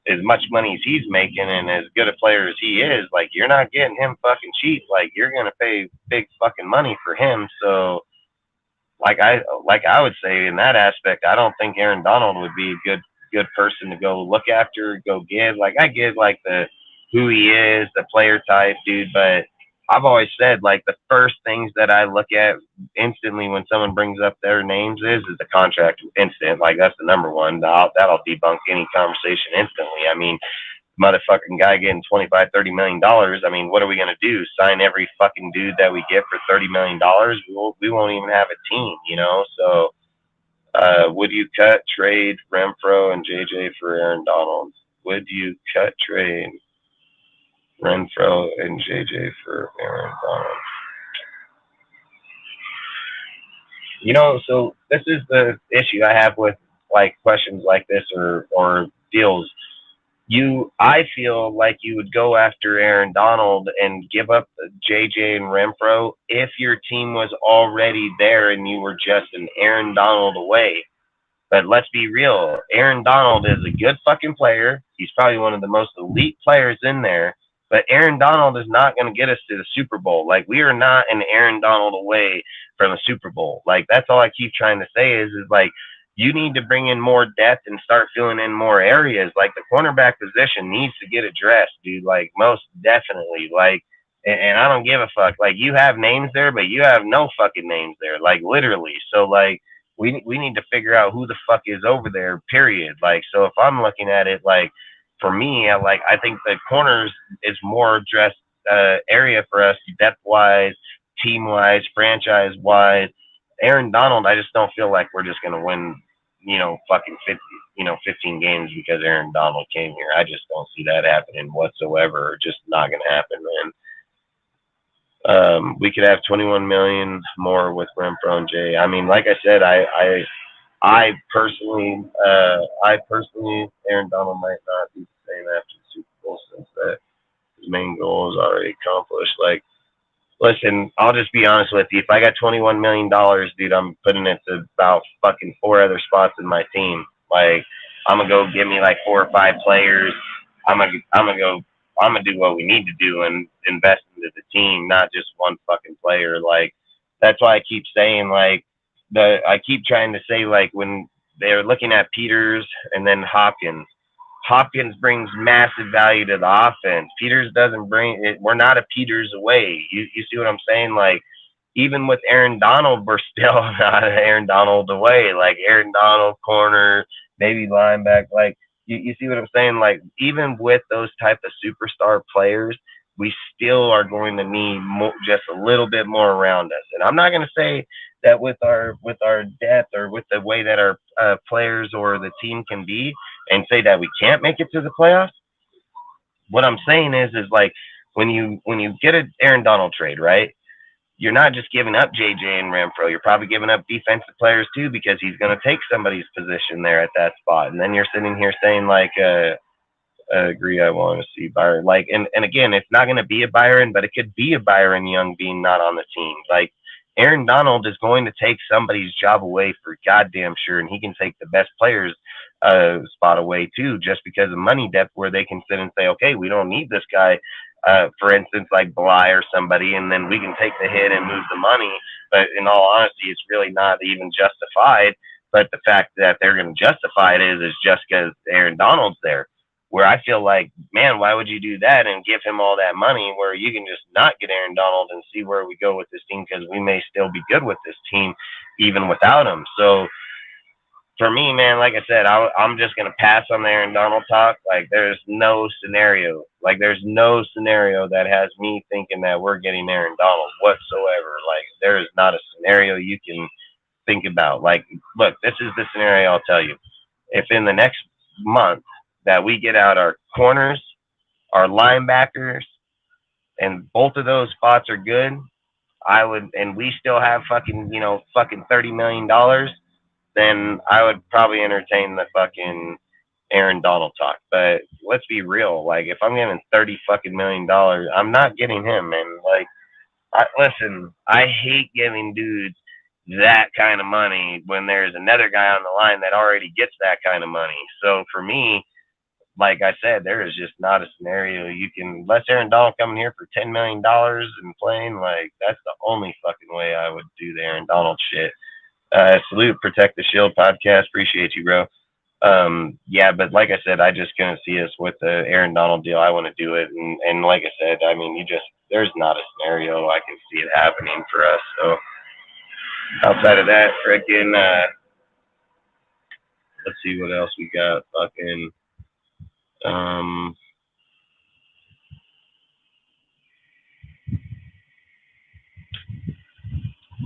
as much money as he's making and as good a player as he is, like you're not getting him fucking cheap. Like you're gonna pay big fucking money for him. So like I would say in that aspect, I don't think Aaron Donald would be a good person to go look after, go give. Like I get like the who he is, the player type, dude, but I've always said like the first things that I look at instantly when someone brings up their names is the contract instant. Like that's the number one. That'll debunk any conversation instantly. I mean, motherfucking guy getting $25-30 million. I mean, what are we gonna do? Sign every fucking dude that we get for $30 million? We won't even have a team, you know. So, would you cut, trade Renfro and JJ for Aaron Donald? Would you cut, trade Renfro and JJ for Aaron Donald? You know, so this is the issue I have with like questions like this or deals. I feel like you would go after Aaron Donald and give up JJ and Renfro if your team was already there and you were just an Aaron Donald away. But let's be real, Aaron Donald is a good fucking player. He's probably one of the most elite players in there. But Aaron Donald is not going to get us to the Super Bowl. Like, we are not an Aaron Donald away from the Super Bowl. Like, that's all I keep trying to say is like, you need to bring in more depth and start filling in more areas. Like, the cornerback position needs to get addressed, dude. Like, most definitely. Like, and I don't give a fuck. Like, you have names there, but you have no fucking names there. Like, literally. So, like, we need to figure out who the fuck is over there, period. Like, so if I'm looking at it, like, for me, I think the corners is more addressed area for us, depth-wise, team-wise, franchise-wise. Aaron Donald, I just don't feel like we're just going to win, fucking 15 games because Aaron Donald came here. I just don't see that happening whatsoever. Just not going to happen, man. We could have 21 million more with Renfro and Jay. I mean, like I said, I personally, Aaron Donald might not be the same after the Super Bowl since that his main goal is already accomplished. Like, listen, I'll just be honest with you. If I got $21 million, dude, I'm putting it to about fucking 4 other spots in my team. Like, I'm gonna go give me like 4 or 5 players. I'm gonna do what we need to do and invest into the team, not just one fucking player. Like, that's why I keep saying like. I keep trying to say, like, when they're looking at Peters and then Hopkins brings massive value to the offense. Peters doesn't bring it. We're not a Peters away. You see what I'm saying? Like, even with Aaron Donald, we're still not an Aaron Donald away. Like, Aaron Donald, corner, maybe linebacker. Like, you see what I'm saying? Like, even with those type of superstar players, we still are going to need just a little bit more around us. And I'm not going to say that with our depth or with the way that our players or the team can be and say that we can't make it to the playoffs. What I'm saying is like when you get an Aaron Donald trade, right? You're not just giving up JJ and Renfro. You're probably giving up defensive players too because he's going to take somebody's position there at that spot. And then you're sitting here saying like, I agree. I want to see Byron. Like, and again, it's not going to be a Byron, but it could be a Byron Young being not on the team. Like, Aaron Donald is going to take somebody's job away for goddamn sure, and he can take the best players spot away too, just because of money depth, where they can sit and say, okay, we don't need this guy, for instance, like Bly or somebody, and then we can take the hit and move the money. But in all honesty, it's really not even justified. But the fact that they're going to justify it is just because Aaron Donald's there. Where I feel like, man, why would you do that and give him all that money where you can just not get Aaron Donald and see where we go with this team, because we may still be good with this team even without him. So for me, man, like I said, I'm just going to pass on the Aaron Donald talk. Like, there's no scenario. Like, there's no scenario that has me thinking that we're getting Aaron Donald whatsoever. Like, there is not a scenario you can think about. Like, look, this is the scenario I'll tell you. If in the next month that we get out our corners, our linebackers, and both of those spots are good, I would, and we still have fucking $30 million, then I would probably entertain the fucking Aaron Donald talk. But let's be real. Like, if I'm getting $30 million, I'm not getting him. And like, listen, I hate giving dudes that kind of money when there's another guy on the line that already gets that kind of money. So for me, like I said, there is just not a scenario you can let Aaron Donald come in here for $10 million and playing. Like, that's the only fucking way I would do the Aaron Donald shit. Salute Protect the Shield podcast. Appreciate you, bro. Yeah, but like I said, I just gonna see us with the Aaron Donald deal. I want to do it, and like I said, I mean, there's not a scenario I can see it happening for us. So outside of that, freaking, let's see what else we got. Fucking,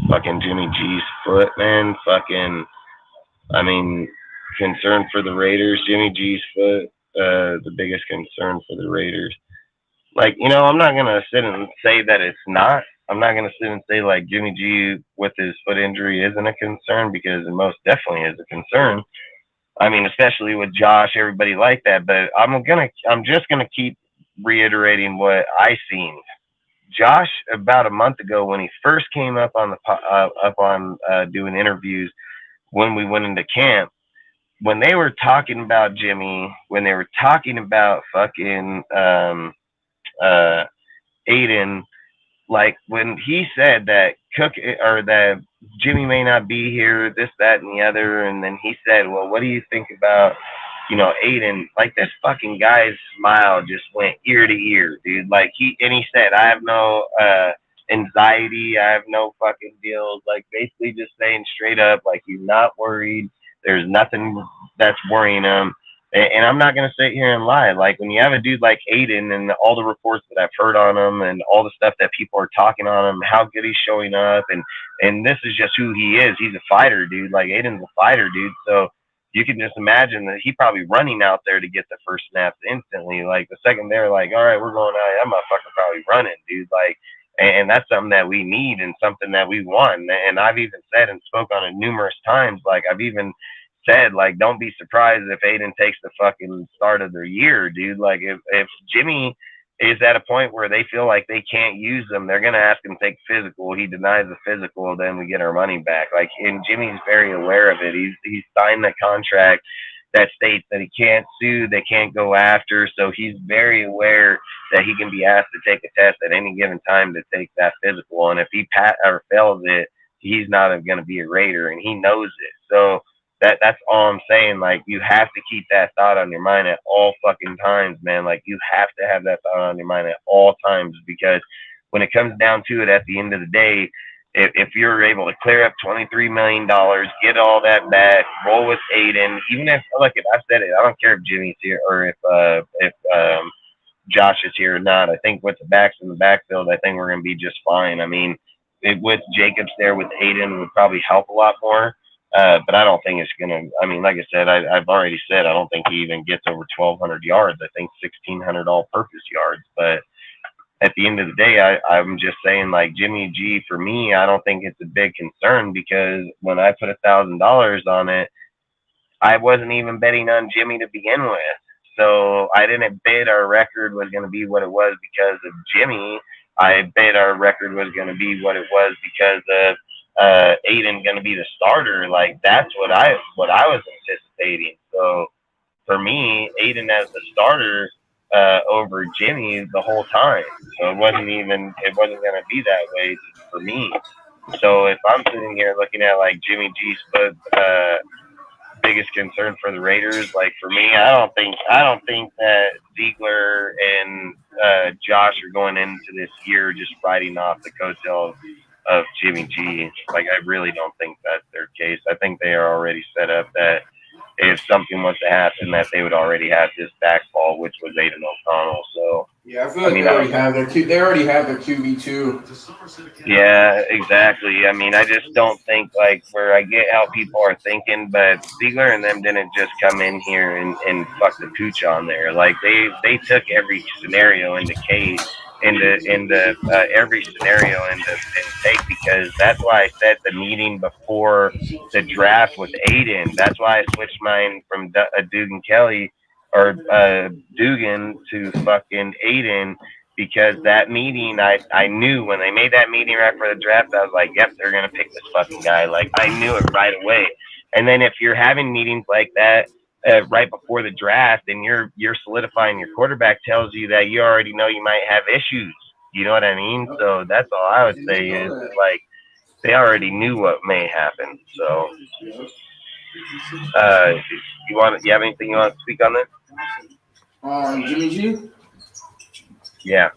fucking Jimmy G's foot, man. Fucking, I mean, concern for the Raiders. Jimmy G's foot, the biggest concern for the Raiders. Like, I'm not gonna sit and say that it's not. I'm not gonna sit and say like Jimmy G with his foot injury isn't a concern, because it most definitely is a concern. I mean, especially with Josh, everybody like that. But I'm just gonna keep reiterating what I seen. Josh, about a month ago, when he first came up on doing interviews when we went into camp, when they were talking about Jimmy, when they were talking about fucking Aiden, like when he said that Cook or that Jimmy may not be here, this, that, and the other, and then he said, "Well, what do you think about, Aiden?" Like, this fucking guy's smile just went ear to ear, dude. Like, he said, "I have no anxiety, I have no fucking deals." Like, basically just saying straight up, like, he's not worried. There's nothing that's worrying him. And I'm not going to sit here and lie. Like, when you have a dude like Aiden and all the reports that I've heard on him and all the stuff that people are talking on him, how good he's showing up, and this is just who he is. He's a fighter, dude. Like, Aiden's a fighter, dude. So you can just imagine that he's probably running out there to get the first snaps instantly. Like, the second they're like, all right, we're going out, that motherfucker probably running, dude. Like, and that's something that we need and something that we want. And I've even said and spoke on it numerous times. Like, I've even said, like, don't be surprised if Aiden takes the fucking start of their year, dude. Like, if Jimmy is at a point where they feel like they can't use him, they're gonna ask him to take physical. He denies the physical, then we get our money back. Like, and Jimmy's very aware of it. He's signed the contract that states that he can't sue, they can't go after. So he's very aware that he can be asked to take a test at any given time to take that physical. And if he fails it, he's not going to be a Raider, and he knows it. So that's all I'm saying. Like, you have to keep that thought on your mind at all fucking times, man. Like, you have to have that thought on your mind at all times, because when it comes down to it, at the end of the day, if you're able to clear up $23 million, get all that back, roll with Aiden, even if, like, if I said it, I don't care if Jimmy's here or if Josh is here or not. I think with the backs in the backfield, I think we're going to be just fine. I mean, with Jacobs there with Aiden would probably help a lot more. But I don't think it's going to, I mean, like I said, I've already said, I don't think he even gets over 1,200 yards. I think 1,600 all-purpose yards. But at the end of the day, I'm just saying, like, Jimmy G, for me, I don't think it's a big concern, because when I put $1,000 on it, I wasn't even betting on Jimmy to begin with. So I didn't bid our record was going to be what it was because of Jimmy. I bet our record was going to be what it was because of Aiden going to be the starter. Like that's what I was anticipating. So for me, Aiden as the starter over Jimmy the whole time. So it wasn't going to be that way for me. So if I'm sitting here looking at like Jimmy G's biggest concern for the Raiders, like for me, I don't think that Ziegler and Josh are going into this year just riding off the coattail of Jimmy G. Like I really don't think that's their case. I think they are already set up that if something was to happen, that they would already have this backfall, which was Aiden O'Connell. So Yeah, I feel I like mean, they already have their they already have their QB too. yeah, exactly. I mean, I just don't think like where I get how people are thinking, but Ziegler and them didn't just come in here and fuck the pooch on there. Like they took every scenario into case into every scenario into take because that's why I said the meeting before the draft with Aiden. That's why I switched mine from Dugan Kelly or Dugan to fucking Aiden because that meeting, I knew when they made that meeting right for the draft, I was like, yep, they're gonna pick this fucking guy. Like I knew it right away. And then if you're having meetings like that right before the draft, and you're solidifying your quarterback, tells you that you already know you might have issues. You know what I mean? So that's all I would say is like they already knew what may happen. So, you have anything you want to speak on this? Jimmy G. Yeah.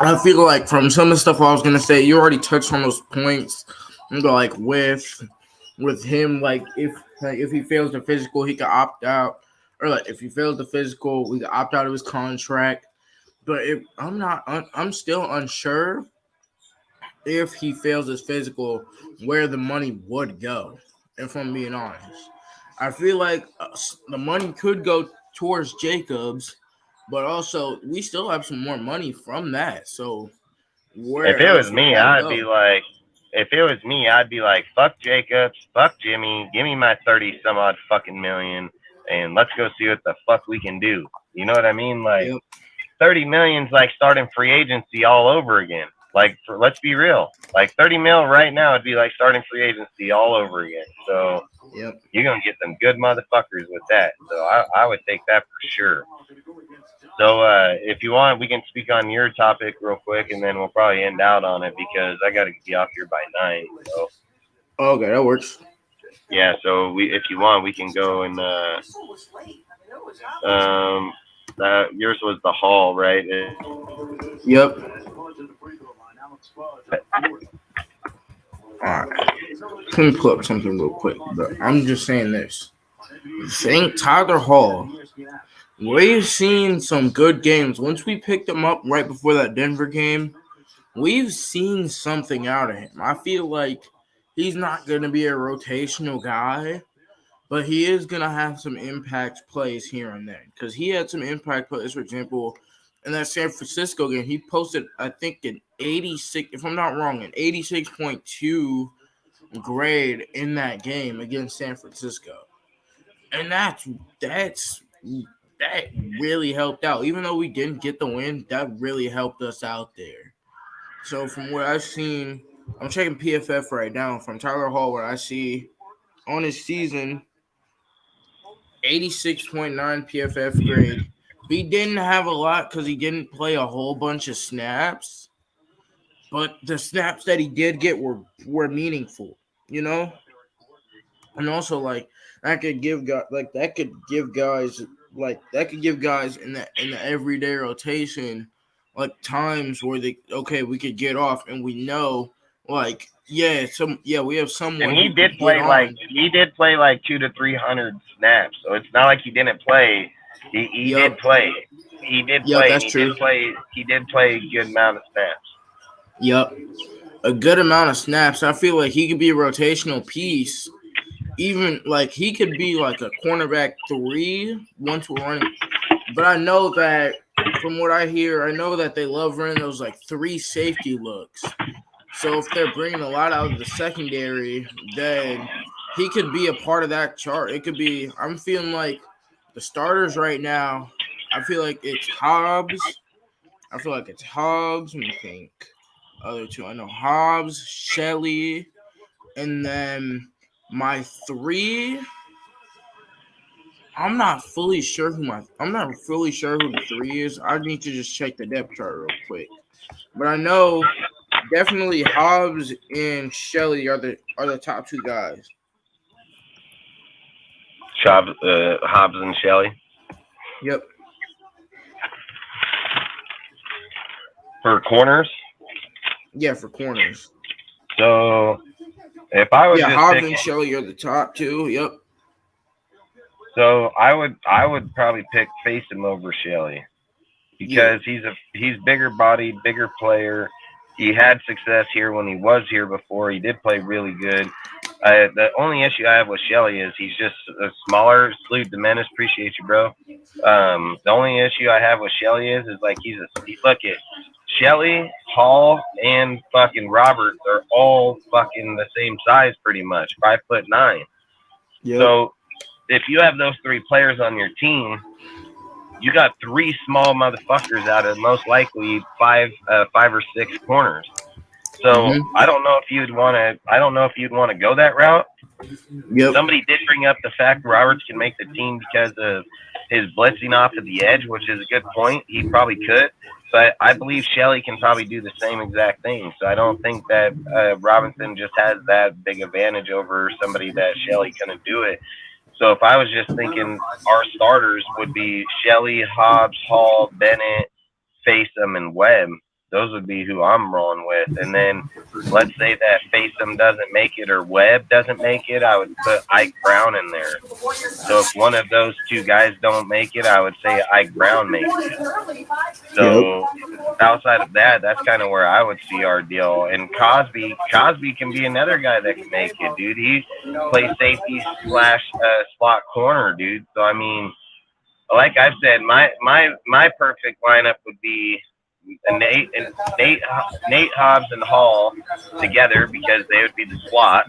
I feel like from some of the stuff I was gonna say, you already touched on those points. Like with him, like if he fails the physical, he can opt out, or like if he fails the physical, we can opt out of his contract. But if I'm still unsure if he fails his physical, where the money would go. If I'm being honest, I feel like the money could go towards Jacobs, but also we still have some more money from that. So If where it was else would me, that I'd be go? like, if it was me, I'd be like, fuck Jacobs, fuck Jimmy, give me my 30 some odd fucking million, and let's go see what the fuck we can do. You know what I mean? Like Yep. 30 million's like starting free agency all over again. Like, let's be real. Like 30 mil right now would be like starting free agency all over again. So Yep. you're gonna get some good motherfuckers with that. So I would take that for sure. So if you want, we can speak on your topic real quick, and then we'll probably end out on it because I got to be off here by 9. So Okay, that works. yeah, so if you want, we can go and yours was the hall, right? Yep. All right. Let me pull up something real quick. But I'm just saying this. Think Tyler Hall. We've seen some good games. Once we picked him up right before that Denver game, we've seen something out of him. I feel like he's not going to be a rotational guy, but he is going to have some impact plays here and there. Because he had some impact plays, for example, in that San Francisco game. He posted, I think, an 86, if I'm not wrong, an 86.2 grade in that game against San Francisco. And that really helped out. Even though we didn't get the win, that really helped us out there. So from what I've seen, I'm checking PFF right now from Tyler Hall, where I see on his season 86.9 PFF grade. He didn't have a lot because he didn't play a whole bunch of snaps, but the snaps that he did get were meaningful, you know. And also like that could give guys in the everyday rotation like times where we could get off and we know like we have And someone who could get on. he did play like 200 to 300 snaps. So it's not like he didn't play. He Yep. did play. He did Yep, play. that's He true. did play. He did play a good amount of snaps. Yep. A good amount of snaps. I feel like he could be a rotational piece. Even like he could be like a cornerback 3 once we're running. But I know that from what I hear, I know that they love running those like 3 safety looks. So if they're bringing a lot out of the secondary, then he could be a part of that chart. It could be. I'm feeling like the starters right now. I feel like it's Hobbs. I feel like it's Hobbs. Let me think. Other two, I know Hobbs, Shelley, and then my three. I'm not fully sure who the three is. I need to just check the depth chart real quick. But I know definitely Hobbs and Shelley are the top two guys. Hobbs and Shelley Yep. for corners. Yeah, for corners. So if I was Yeah, just Hobbs picking, and Shelley are the top two. Yep. so I would probably pick Facem over Shelley Yeah. because he's bigger body, bigger player. He had success here when he was here before. He did play really good. The only issue I have with Shelley is he's just a smaller. Salute the menace, appreciate you, bro. The only issue I have with Shelley is like look at Shelley, Hall, and fucking Roberts are all fucking the same size pretty much, 5'9". Yep. So if you have those three players on your team, you got three small motherfuckers out of most likely five or six corners. So I don't know if you'd want to. I don't know if you'd want to go that route. Yep. Somebody did bring up the fact Roberts can make the team because of his blitzing off of the edge, which is a good point. He probably could. But I believe Shelley can probably do the same exact thing. So I don't think that Robinson just has that big advantage over somebody that Shelley couldn't do it. So if I was just thinking our starters would be Shelley, Hobbs, Hall, Bennett, Facem, and Webb. Those would be who I'm rolling with. And then let's say that Facem doesn't make it or Webb doesn't make it, I would put Ike Brown in there. So if one of those two guys don't make it, I would say Ike Brown makes it. So outside of that, that's kind of where I would see our deal. And Cosby can be another guy that can make it, dude. He plays safety / slot corner, dude. So I mean, like I've said, my perfect lineup would be Nate Hobbs and Hall together because they would be the slot.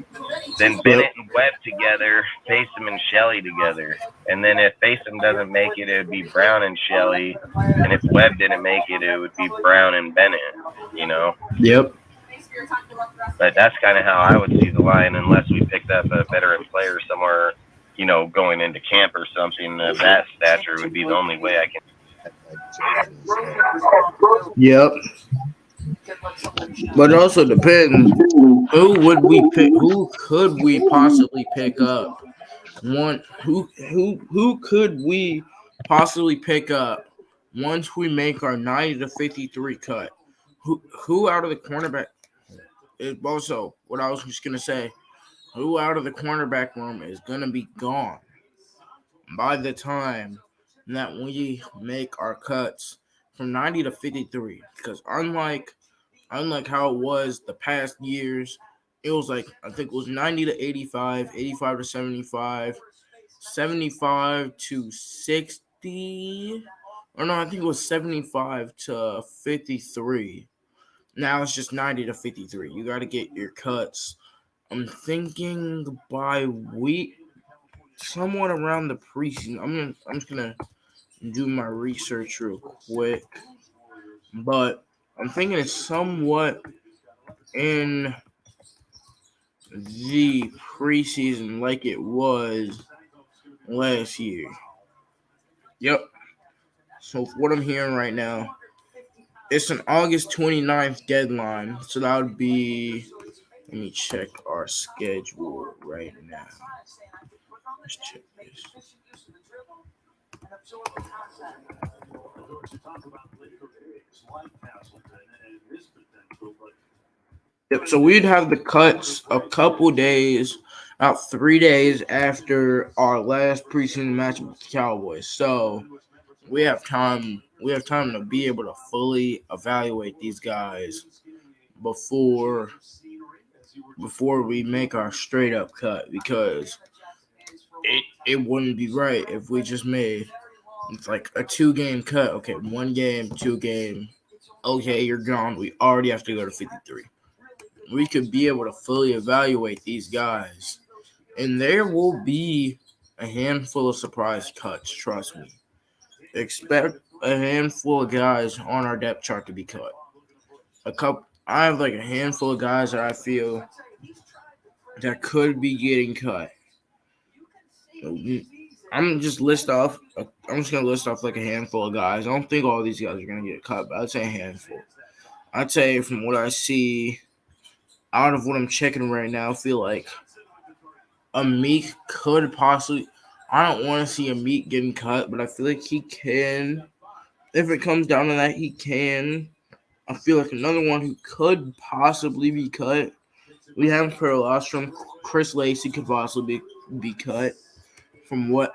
Then Bennett and Webb together, Facem and Shelley together. And then if Facem doesn't make it, it would be Brown and Shelley. And if Webb didn't make it, it would be Brown and Bennett. You know. Yep. But that's kind of how I would see the line, unless we picked up a veteran player somewhere, you know, going into camp or something of that stature would be the only way I can. Yep. But it also depends. Who would we pick? Who could we possibly pick up? Who could we possibly pick up once we make our 90 to 53 cut? Who out of the cornerback? Also, what I was just gonna say, who out of the cornerback room is gonna be gone by the time that we make our cuts from 90 to 53? Because unlike how it was the past years, it was like, I think it was 90 to 85, 85 to 75, 75 to 60. Or no, I think it was 75 to 53. Now it's just 90 to 53. You got to get your cuts. I'm thinking by week, somewhat around the preseason. I'm just gonna do my research real quick, but I'm thinking it's somewhat in the preseason like it was last year. Yep. So what I'm hearing right now, it's an August 29th deadline. So that would be, let me check our schedule right now. Let's check this. Yep, so we'd have the cuts a couple days, about 3 days after our last preseason matchup with the Cowboys. So we have time to be able to fully evaluate these guys before we make our straight up cut, because it wouldn't be right if we just made it's like a 2-game cut. Okay, 1 game, 2 game. Okay, you're gone. We already have to go to 53. We could be able to fully evaluate these guys, and there will be a handful of surprise cuts. Trust me. Expect a handful of guys on our depth chart to be cut. I have like a handful of guys that I feel that could be getting cut. I'm just gonna list off like a handful of guys. I don't think all these guys are gonna get cut, but I'd say a handful. I'd say from what I see, out of what I'm checking right now, I feel like a Meek could possibly. I don't want to see a Meek getting cut, but I feel like he can. If it comes down to that, he can. I feel like another one who could possibly be cut. We haven't heard a lot from Chris Lacey could possibly be cut. From what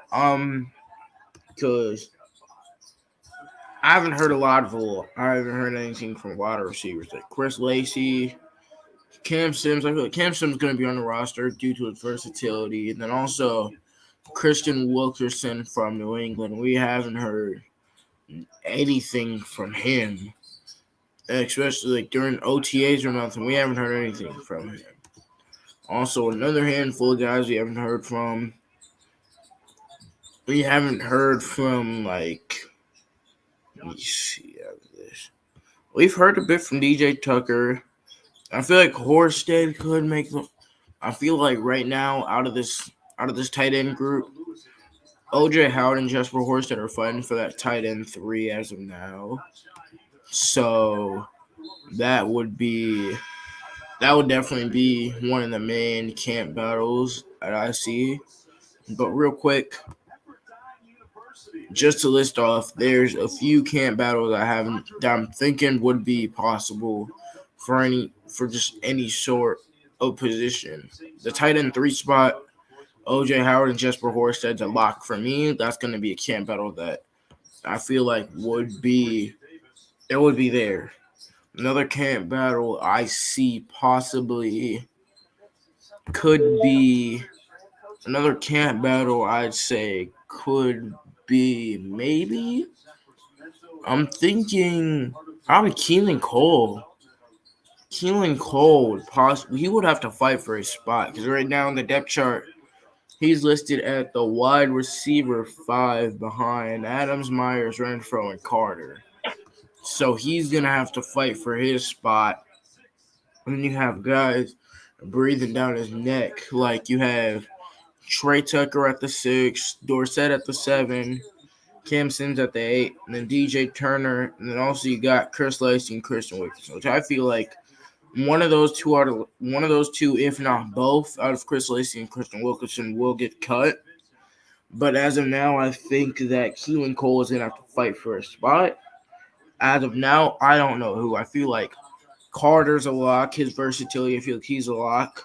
because I haven't heard anything from a lot of receivers like Chris Lacey, Cam Sims. I feel like Cam Sims is going to be on the roster due to his versatility, and then also Christian Wilkerson from New England. We haven't heard anything from him, especially like during OTAs or nothing. We haven't heard anything from him. Also, another handful of guys we haven't heard from. We haven't heard from like. Let me see after this. We've heard a bit from DJ Tucker. I feel like Horsted could make the. I feel like right now out of this tight end group, OJ Howard and Jesper Horsted are fighting for that tight end 3 as of now. So that would definitely be one of the main camp battles that I see. But real quick, just to list off, there's a few camp battles that I'm thinking would be possible for just any sort of position. The tight end 3 spot, OJ Howard and Jesper Horsted's a lock for me. That's going to be a camp battle that I feel like would be there. Another camp battle I see possibly could be another camp battle I'd say could be maybe. I'm thinking probably Keelan Cole. Keelan Cole would possibly he would have to fight for his spot because right now in the depth chart he's listed at the wide receiver 5 behind Adams, Myers, Renfro, and Carter. So he's gonna have to fight for his spot. And then you have guys breathing down his neck, like you have Trey Tucker at the 6, Dorsett at the 7, Cam Sims at the 8, and then DJ Turner, and then also you got Chris Lacey and Christian Wilkerson, which I feel like one of those two, if not both, out of Chris Lacey and Christian Wilkerson will get cut. But as of now, I think that Keelan Cole is gonna have to fight for a spot. As of now, I don't know who. I feel like Carter's a lock. His versatility, I feel like he's a lock.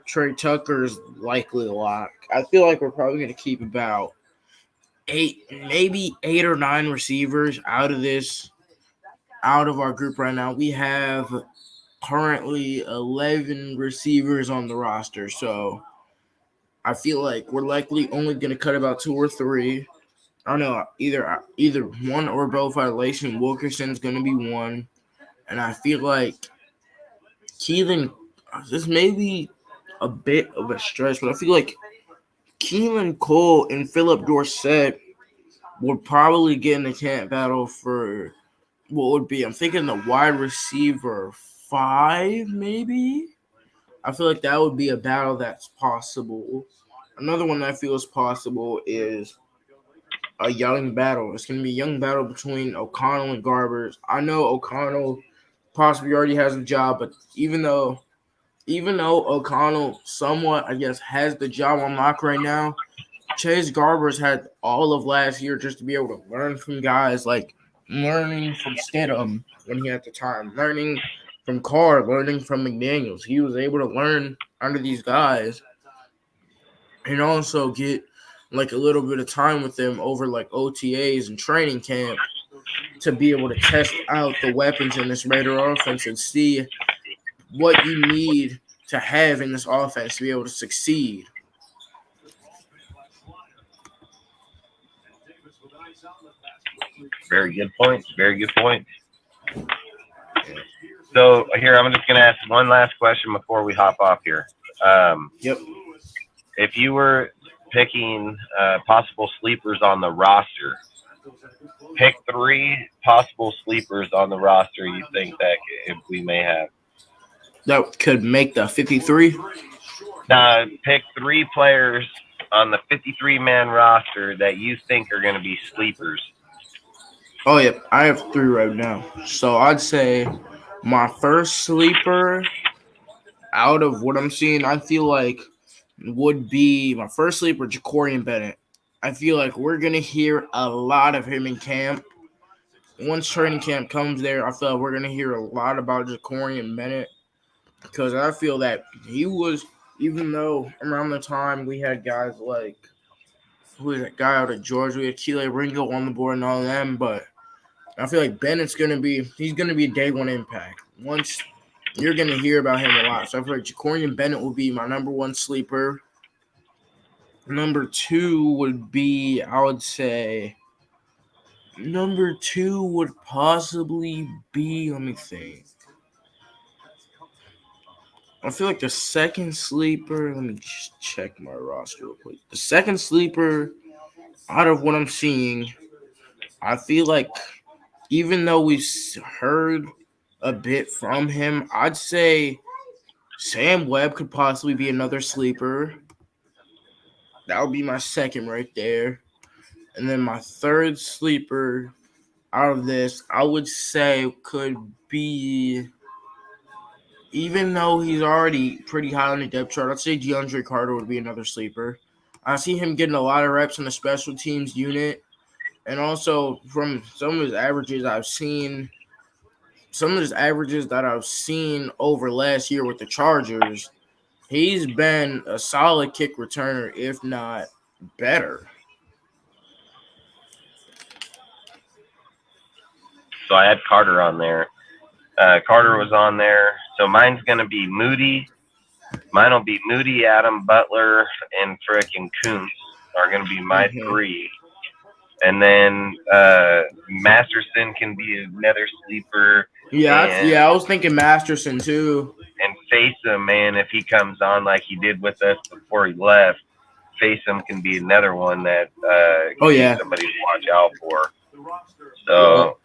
Trey Tucker's likely a lock. I feel like we're probably going to keep about 8 or 9 receivers out of our group right now. We have currently 11 receivers on the roster, so I feel like we're likely only going to cut about 2 or 3. I don't know, either one or both out of Lacey and Wilkerson's going to be one. And I feel like Keelan, this may be a bit of a stretch, but I feel like Keelan Cole and Philip Dorsett would probably get in the camp battle for what would be, I'm thinking the wide receiver 5, maybe? I feel like that would be a battle that's possible. Another one that I feel is possible is a young battle. It's going to be a young battle between O'Connell and Garbers. I know O'Connell possibly already has a job, but even though O'Connell somewhat, I guess, has the job on lock right now, Chase Garbers had all of last year just to be able to learn from guys, like learning from Stidham when he had the time, learning from Carr, learning from McDaniels. He was able to learn under these guys and also get like a little bit of time with them over like OTAs and training camp to be able to test out the weapons in this Raider offense and see what you need to have in this offense to be able to succeed. Very good point. Very good point. So here, I'm just going to ask one last question before we hop off here. Yep. If you were picking possible sleepers on the roster, Pick 3 possible sleepers on the roster you think that we may have. That could make the 53. Pick 3 players on the 53-man roster that you think are going to be sleepers. Oh, yeah. I have 3 right now. So I'd say my first sleeper out of what I'm seeing, I feel like would be my first sleeper, Jacorian Bennett. I feel like we're going to hear a lot of him in camp. Once training camp comes there, I feel like we're going to hear a lot about Jacorian Bennett because I feel that he was, even though around the time we had guys like, who was that guy out of Georgia? We had Chile Ringo on the board and all them, but I feel like Bennett's going to be – he's going to be a day one impact. Once you're going to hear about him a lot. So I feel like Jacorian Bennett will be my number 1 sleeper. Number 2 would be, I would say – number 2 would possibly be, let me think. I feel like the second sleeper, let me just check my roster real quick. The second sleeper, out of what I'm seeing, I feel like even though we've heard a bit from him, I'd say Sam Webb could possibly be another sleeper. That would be my second right there. And then my third sleeper out of this, I would say could be, even though he's already pretty high on the depth chart, I'd say DeAndre Carter would be another sleeper. I see him getting a lot of reps in the special teams unit. And also from some of his averages that I've seen over last year with the Chargers, he's been a solid kick returner, if not better. So I had Carter on there. Carter was on there. So mine's going to be Moody. Mine will be Moody, Adam, Butler, and frickin' Kuntz are going to be my 3. And then Masterson can be another sleeper. Yeah, I was thinking Masterson too. And Faceum, man, if he comes on like he did with us before he left, Faceum can be another one that somebody to watch out for. So,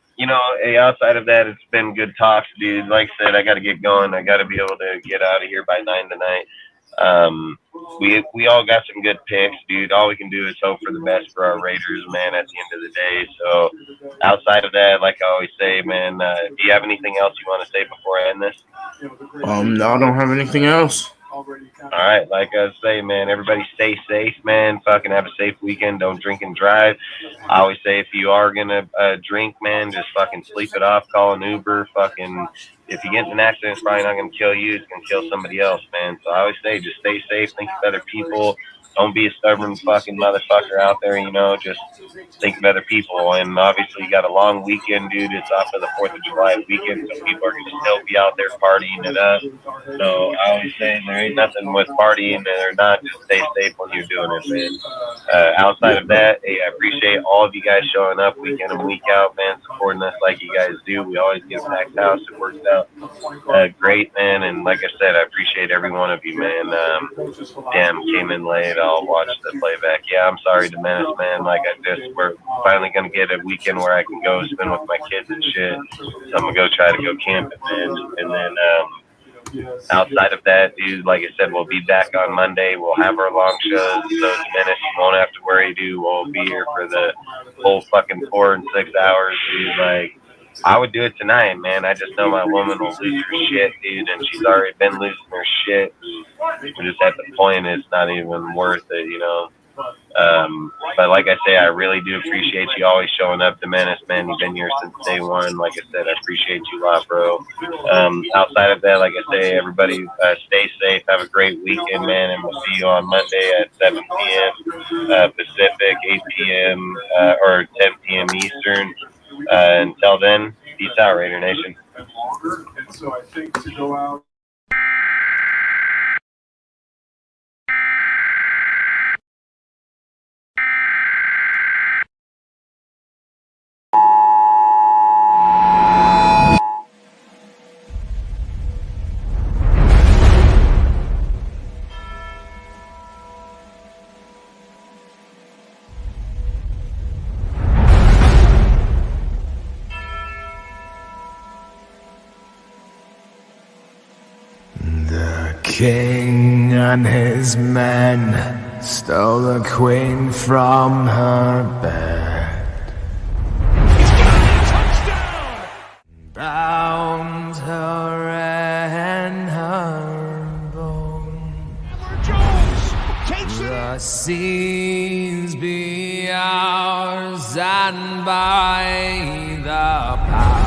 outside of that, it's been good talks, dude. Like I said, I got to get going. I got to be able to get out of here by 9 tonight. We all got some good picks, dude. All we can do is hope for the best for our Raiders, man, at the end of the day. So outside of that, like I always say, man, do you have anything else you want to say before I end this? No, I don't have anything else. All right, like I say, man, everybody stay safe, man. Fucking have a safe weekend. Don't drink and drive. I always say if you are going to drink, man, just fucking sleep it off. Call an Uber. Fucking, if you get in an accident, it's probably not going to kill you. It's going to kill somebody else, man. So I always say just stay safe. Think of other people. Don't be a stubborn fucking motherfucker out there, just think of other people. And obviously you got a long weekend, dude. It's off of the 4th of July weekend, so people are going to still be out there partying it up. So I always say there ain't nothing with partying or not. Just stay safe when you're doing it, man. Outside of that, hey, I appreciate all of you guys showing up week in and week out, man, supporting us like you guys do. We always get a packed house. It works out great, man. And like I said, I appreciate every one of you, man. Damn, came in late. I'll watch the playback. Yeah, I'm sorry to menace, man. Like we're finally gonna get a weekend where I can go spend with my kids and shit. So I'm gonna go try to go camping, man. And then outside of that, dude, like I said, we'll be back on Monday. We'll have our long shows. So menace, you won't have to worry, dude. We'll be here for the whole fucking 4 and 6 hours, dude. Like, I would do it tonight, man. I just know my woman will lose her shit, dude, and she's already been losing her shit. We're just at the point it's not even worth it, But like I say, I really do appreciate you always showing up to Menace, man. You've been here since day one. Like I said, I appreciate you a lot, bro. Outside of that, like I say, everybody stay safe. Have a great weekend, man, and we'll see you on Monday at 7 p.m. Pacific, 8 p.m. Or 10 p.m. Eastern. Until then, peace out, Raider Nation. And so I think to go out. king and his men stole the queen from her bed. Bound her and her bone. The seas be ours, and by the powers